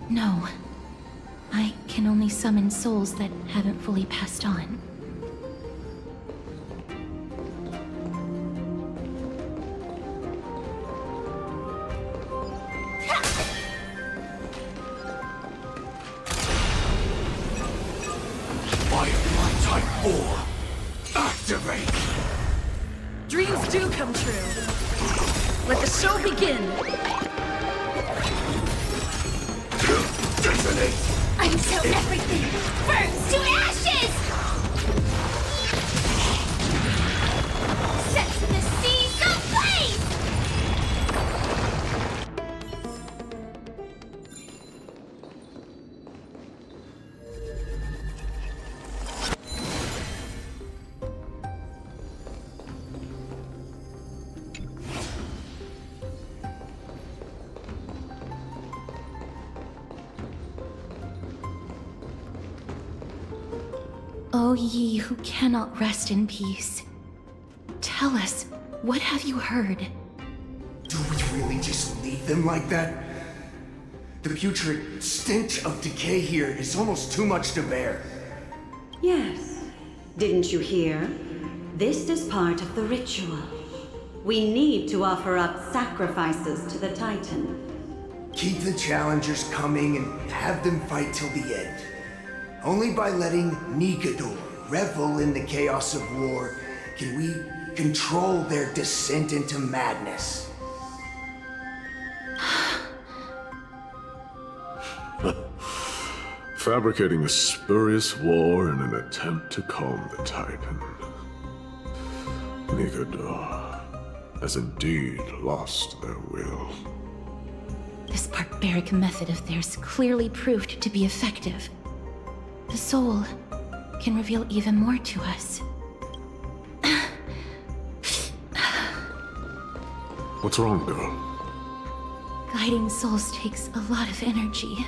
Speaker 2: No. I can only summon souls that haven't fully passed on.
Speaker 15: Firefly Type 4. Activate!
Speaker 10: Dreams do come true. Let the show begin!
Speaker 15: Detonate!
Speaker 3: Until everything burns to ashes! Set the seas ablaze!
Speaker 2: O ye who cannot rest in peace, tell us, what have you heard?
Speaker 15: Do we really just leave them like that? The putrid stench of decay here is almost too much to bear.
Speaker 16: Yes. Didn't you hear? This is part of the ritual. We need to offer up sacrifices to the Titan.
Speaker 15: Keep the challengers coming and have them fight till the end. Only by letting Nikador revel in the chaos of war can we control their descent into madness.
Speaker 11: Fabricating a spurious war in an attempt to calm the Titan. Nikador has indeed lost their will.
Speaker 2: This barbaric method of theirs clearly proved to be effective. The soul can reveal even more to us.
Speaker 11: What's wrong, girl?
Speaker 2: Guiding souls takes a lot of energy.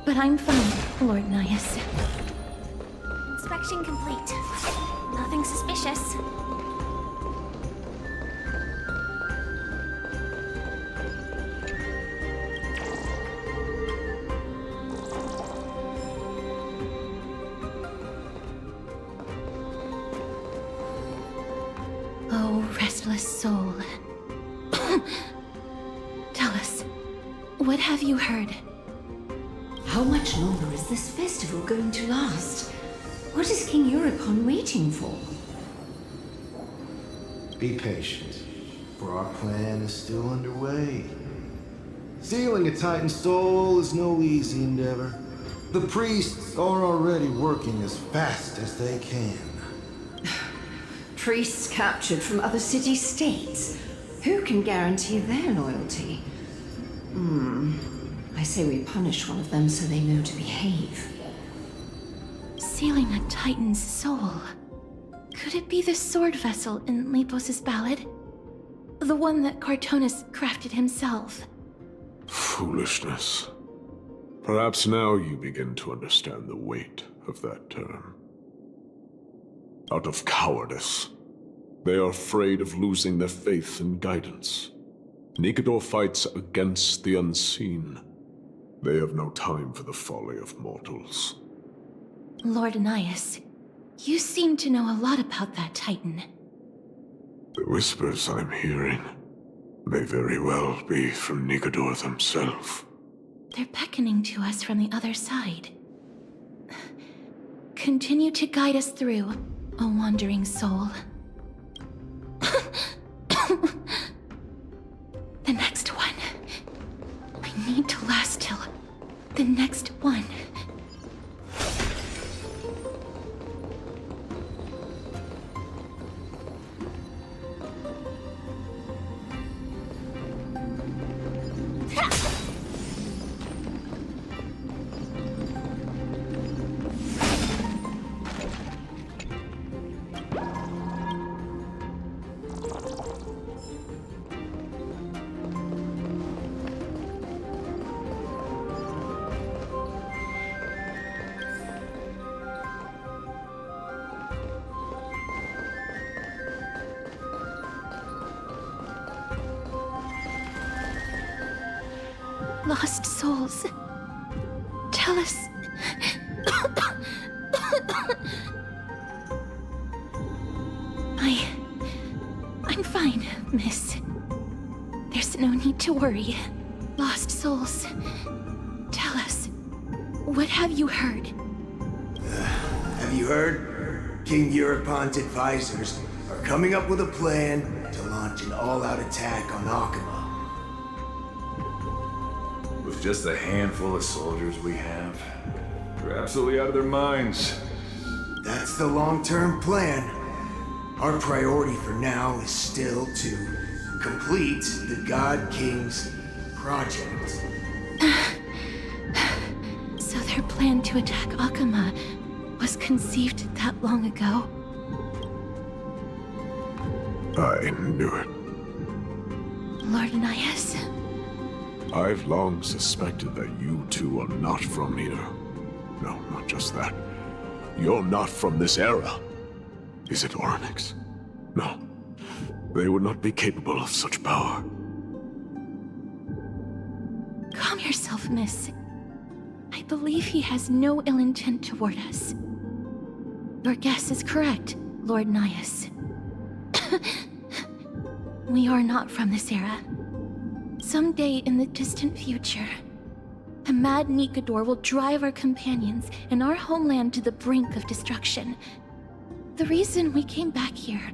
Speaker 2: But I'm fine, Lord Naius.
Speaker 3: Inspection complete. Nothing suspicious.
Speaker 2: Oh, restless soul. Tell us, what have you heard?
Speaker 17: How much longer is this festival going to last? What is King Euripon waiting for?
Speaker 18: Be patient, for our plan is still underway. Sealing a Titan soul is no easy endeavor. The priests are already working as fast as they can.
Speaker 17: Priests captured from other city-states. Who can guarantee their loyalty? I say we punish one of them so they know to behave.
Speaker 2: Sealing a Titan's soul. Could it be the sword vessel in Lepos' ballad? The one that Cartonus crafted himself?
Speaker 11: Foolishness. Perhaps now you begin to understand the weight of that term. Out of cowardice, they are afraid of losing their faith and guidance. Nikador fights against the unseen. They have no time for the folly of mortals.
Speaker 2: Lord Anaias, you seem to know a lot about that Titan.
Speaker 11: The whispers I'm hearing may very well be from Nikador themselves.
Speaker 2: They're beckoning to us from the other side. Continue to guide us through, O wandering soul. The next one. I need to last till the next one. Lost souls. Tell us. I'm fine, miss. There's no need to worry. Lost souls. Tell us. What have you heard?
Speaker 15: Have you heard? King Eurypon's advisors are coming up with a plan to launch an all-out attack on Akama.
Speaker 19: With just a handful of soldiers we have, they're absolutely out of their minds.
Speaker 15: That's the long-term plan. Our priority for now is still to complete the God King's project.
Speaker 2: So their plan to attack Akama was conceived that long ago?
Speaker 11: I knew it.
Speaker 2: Lord Anaias?
Speaker 11: I've long suspected that you two are not from here. No, not just that. You're not from this era. Is it Orynyx? No. They would not be capable of such power.
Speaker 2: Calm yourself, miss. I believe he has no ill intent toward us. Your guess is correct, Lord Anaias. We are not from this era. Someday in the distant future, a mad Nikador will drive our companions and our homeland to the brink of destruction. The reason we came back here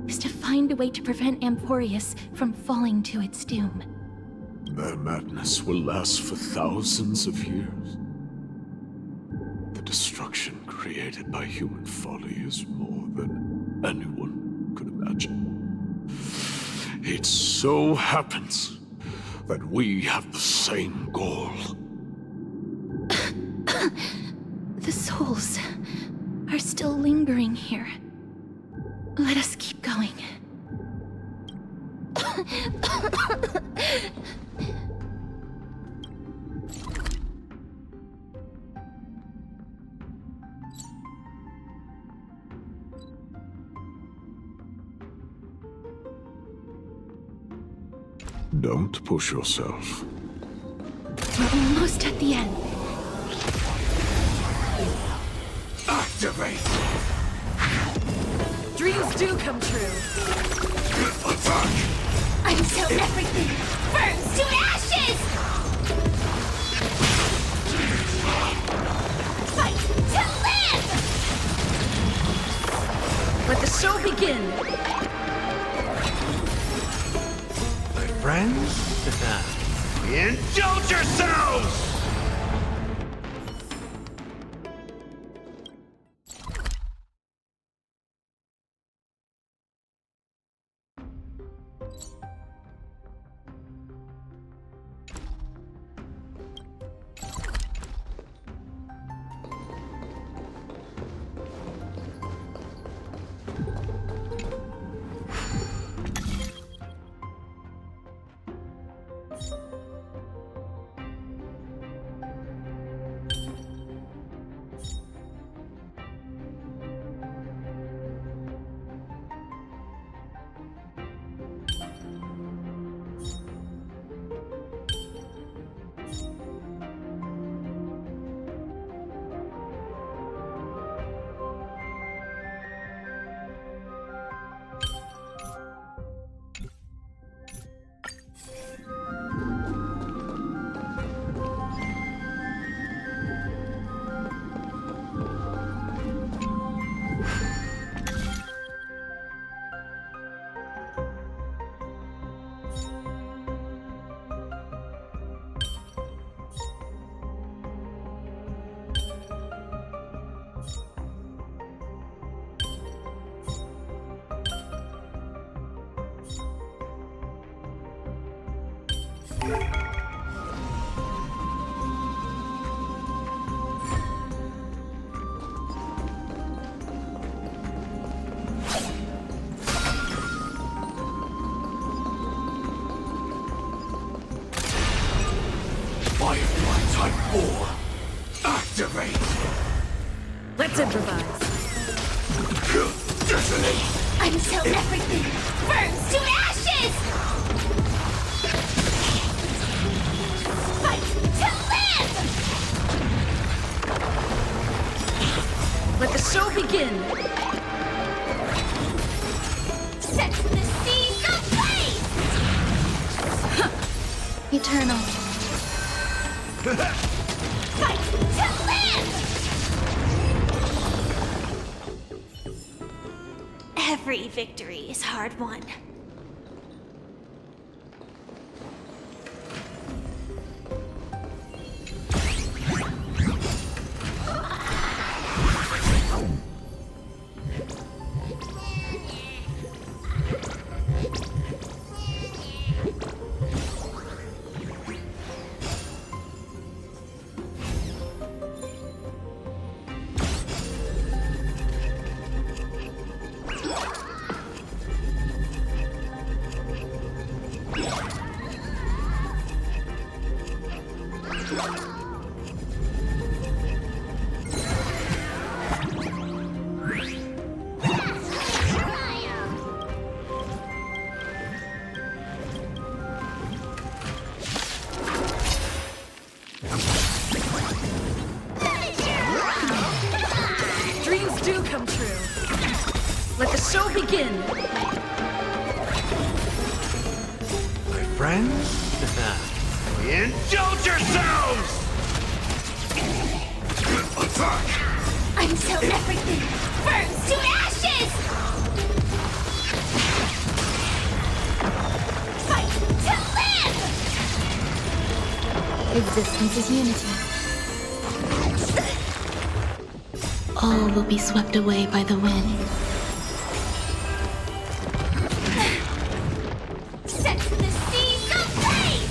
Speaker 2: is to find a way to prevent Amphoreus from falling to its doom.
Speaker 11: Their madness will last for thousands of years. The destruction created by human folly is more than anyone could imagine. It so happens that we have the same goal.
Speaker 2: The souls are still lingering here. Let us keep going.
Speaker 11: Don't push yourself.
Speaker 2: We're almost at the end.
Speaker 5: Activate!
Speaker 10: Dreams do come true.
Speaker 5: Attack!
Speaker 3: Until everything burns to ashes! Fight to live!
Speaker 10: Let the show begin!
Speaker 6: My friends, indulge yourselves!
Speaker 5: Firefly Type 4! Activate!
Speaker 10: Let's improvise.
Speaker 5: Detonate!
Speaker 3: Until everything burns to ashes! Fight to live!
Speaker 10: Let the show begin!
Speaker 3: Set the seas ablaze!
Speaker 2: Eternal.
Speaker 3: Fight to live! Every victory is hard won.
Speaker 10: Dreams do come true. Let the show begin!
Speaker 6: My friends, indulge yourselves!
Speaker 5: Attack!
Speaker 3: Until everything burns to ashes! Fight to live!
Speaker 2: Existence is unity. All will be swept away by the wind.
Speaker 3: Set the seas ablaze!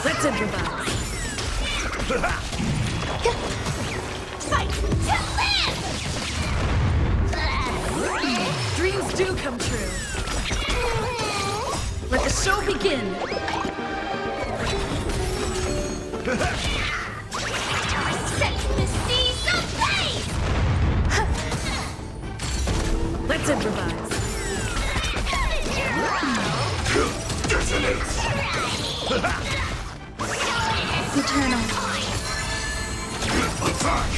Speaker 10: Let's improvise.
Speaker 3: Fight to live!
Speaker 10: Dreams do come true. Let the show begin!
Speaker 3: Set the seas ablaze!
Speaker 10: Let's improvise.
Speaker 2: Eternal.
Speaker 5: Attack!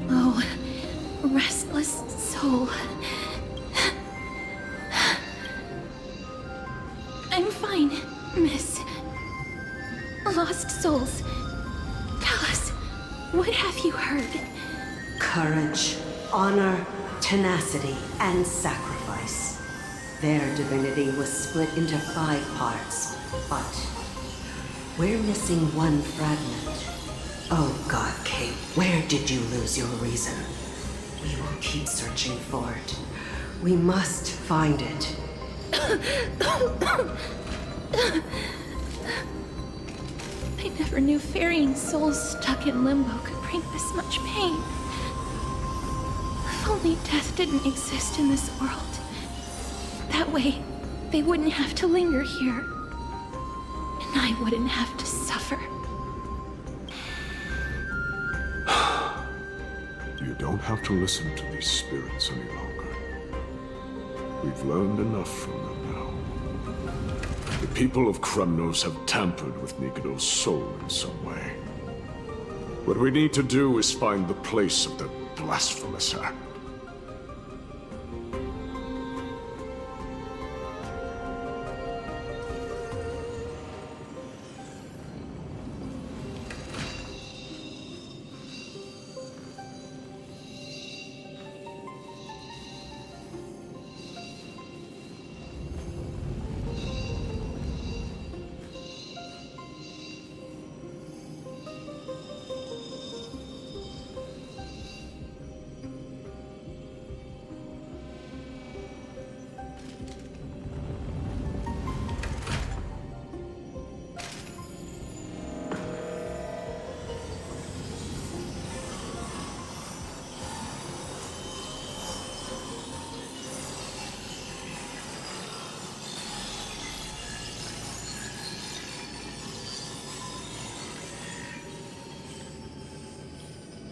Speaker 2: Oh, restless soul. I'm fine, miss. Lost souls. Tell us, what have you heard?
Speaker 16: Courage, honor, tenacity, and sacrifice. Their divinity was split into 5 parts, but we're missing one fragment. Oh God, Kate, where did you lose your reason? We will keep searching for it. We must find it.
Speaker 2: I never knew ferrying souls stuck in limbo could bring this much pain. If only death didn't exist in this world. That way, they wouldn't have to linger here. And I wouldn't have to suffer.
Speaker 11: You don't have to listen to these spirits any longer. We've learned enough from them now. The people of Kremnos have tampered with Nikodo's soul in some way. What we need to do is find the place of the blasphemous act.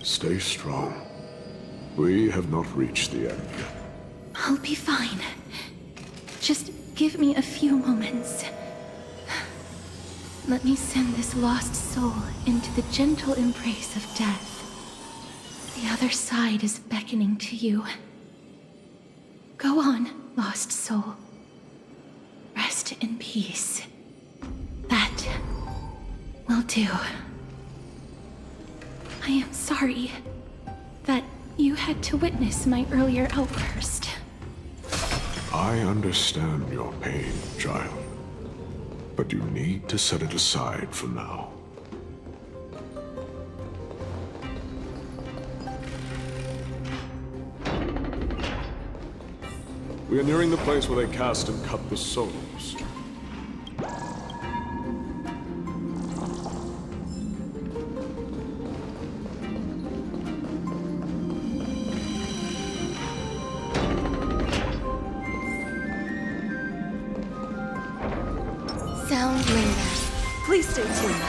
Speaker 11: Stay strong. We have not reached the end yet.
Speaker 2: I'll be fine. Just give me a few moments. Let me send this lost soul into the gentle embrace of death. The other side is beckoning to you. Go on, lost soul. Rest in peace. That will do. I am sorry that you had to witness my earlier outburst.
Speaker 11: I understand your pain, child. But you need to set it aside for now. We are nearing the place where they cast and cut the souls.
Speaker 10: Sound lingers. Please stay tuned.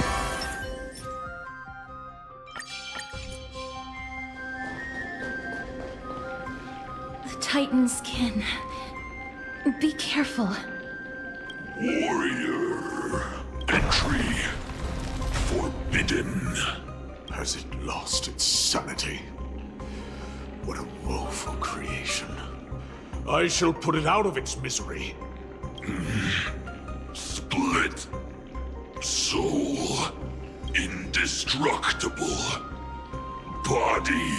Speaker 2: The Titan's kin. Be careful.
Speaker 5: Warrior. Entry forbidden.
Speaker 11: Has it lost its sanity? What a woeful creation. I shall put it out of its misery.
Speaker 5: Split. Soul. Indestructible. Body.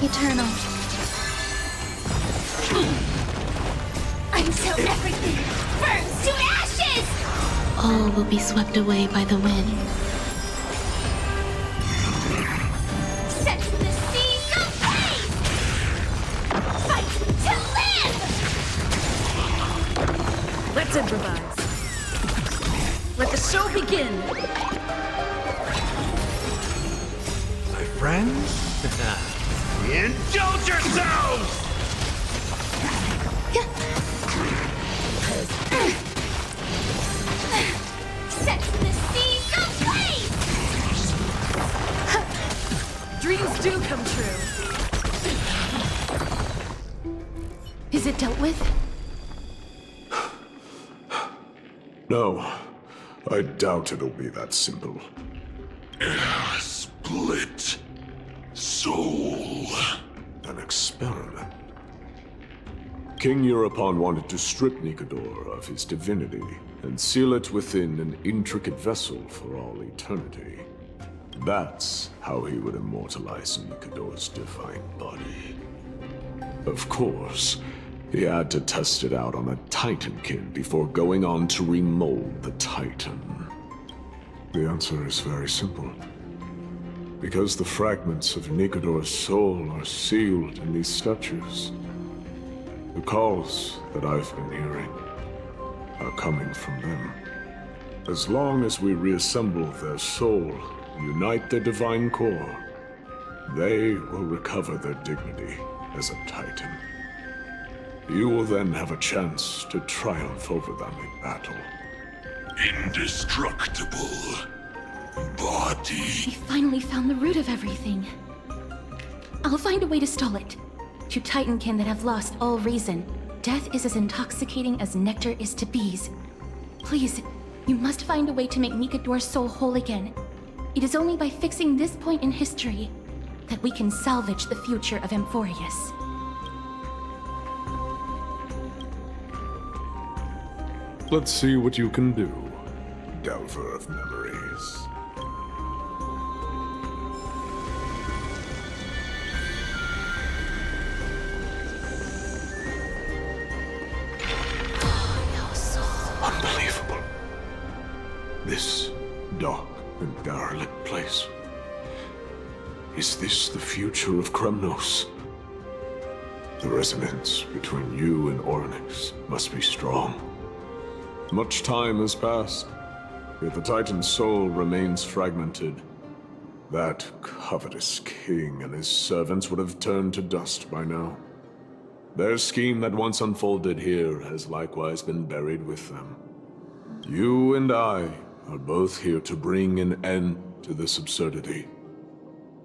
Speaker 2: eternal.
Speaker 3: Until everything burns to ashes!
Speaker 2: All will be swept away by the wind.
Speaker 3: Set the seas ablaze! Fight to live!
Speaker 10: Let's improvise. Let the show begin!
Speaker 6: My friends, indulge yourselves!
Speaker 3: Set the seas ablaze!
Speaker 10: Dreams do come true.
Speaker 2: Is it dealt with?
Speaker 11: No, I doubt it'll be that simple.
Speaker 5: Split soul.
Speaker 11: An experiment. King Europon wanted to strip Nikedor of his divinity and seal it within an intricate vessel for all eternity. That's how he would immortalize Nikedor's divine body. Of course, he had to test it out on a Titankin before going on to remold the Titan. The answer is very simple. Because the fragments of Nikedor's soul are sealed in these statues. The calls that I've been hearing are coming from them. As long as we reassemble their soul and unite their divine core, they will recover their dignity as a Titan. You will then have a chance to triumph over them in battle.
Speaker 5: Indestructible body.
Speaker 2: We finally found the root of everything. I'll find a way to stall it. To Titankin that have lost all reason, death is as intoxicating as nectar is to bees. Please, you must find a way to make Nikedor's soul whole again. It is only by fixing this point in history that we can salvage the future of Amphoreus.
Speaker 11: Let's see what you can do, Delver of Memories. Unbelievable. This dark and derelict place. Is this the future of Kremnos? The resonance between you and Ornyx must be strong. Much time has passed, yet the Titan's soul remains fragmented. That covetous king and his servants would have turned to dust by now. Their scheme that once unfolded here has likewise been buried with them. You and I are both here to bring an end to this absurdity.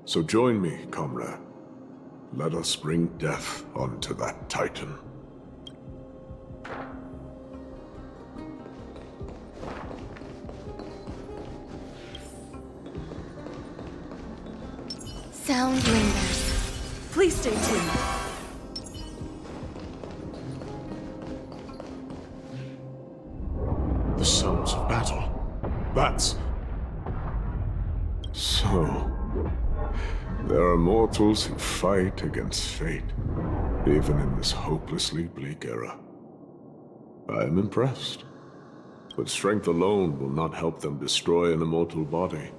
Speaker 11: So join me, comrade. Let us bring death onto that Titan.
Speaker 10: Sound lingers. Please stay tuned.
Speaker 11: The sounds of battle. That's... So... there are mortals who fight against fate, even in this hopelessly bleak era. I am impressed. But strength alone will not help them destroy an immortal body.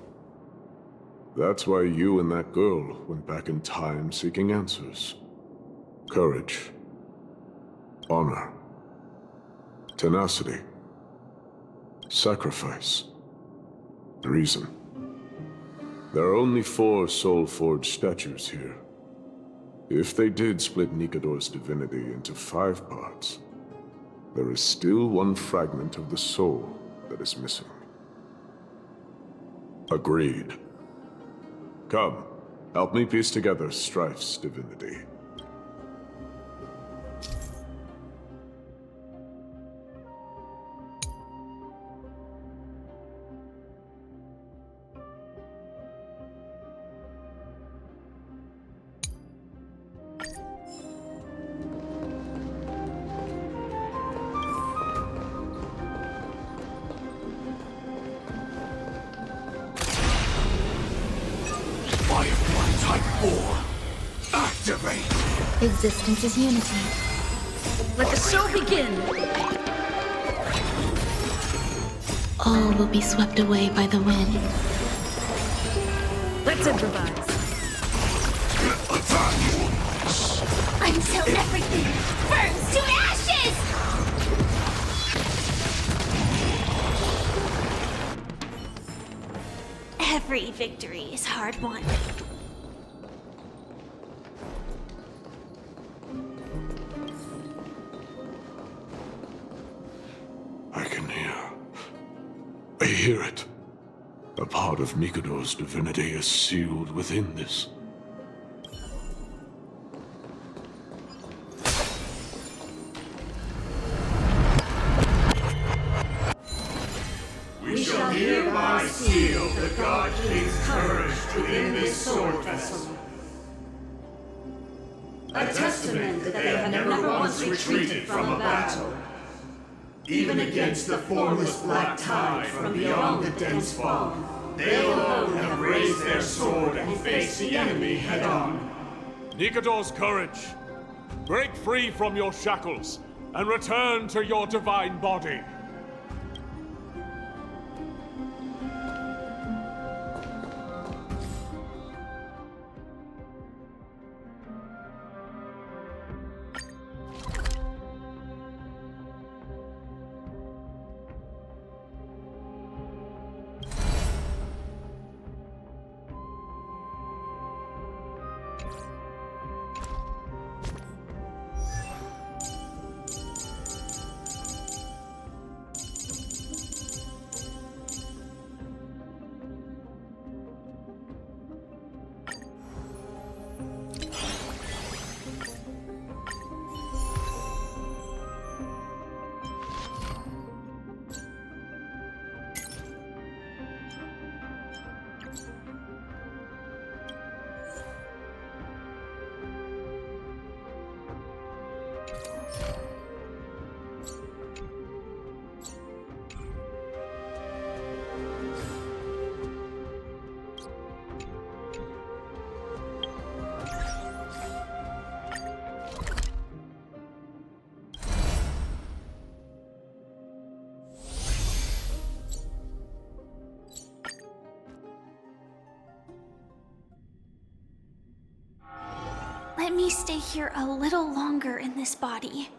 Speaker 11: That's why you and that girl went back in time seeking answers. Courage. Honor. Tenacity. Sacrifice. Reason. There are only 4 soul-forged statues here. If they did split Nikedor's divinity into 5 parts, there is still one fragment of the soul that is missing. Agreed. Come, help me piece together Strife's divinity.
Speaker 5: Firefly Type 4, activate!
Speaker 6: activate!
Speaker 2: Existence is unity.
Speaker 10: Let the show begin!
Speaker 2: All will be swept away by the wind.
Speaker 10: Let's improvise.
Speaker 3: Until everything burns to ashes! Every victory is hard won.
Speaker 11: I can hear. I hear it. A part of Nikador's divinity is sealed within this.
Speaker 5: We shall hereby seal the God King's courage within this sword vessel. A testament that they have never once retreated from a battle. Even against the formless black tide from beyond the dense fog, they alone have raised their sword and faced the enemy head-on.
Speaker 20: Nikador's courage! Break free from your shackles and return to your divine body.
Speaker 3: Let me stay here a little longer in this body.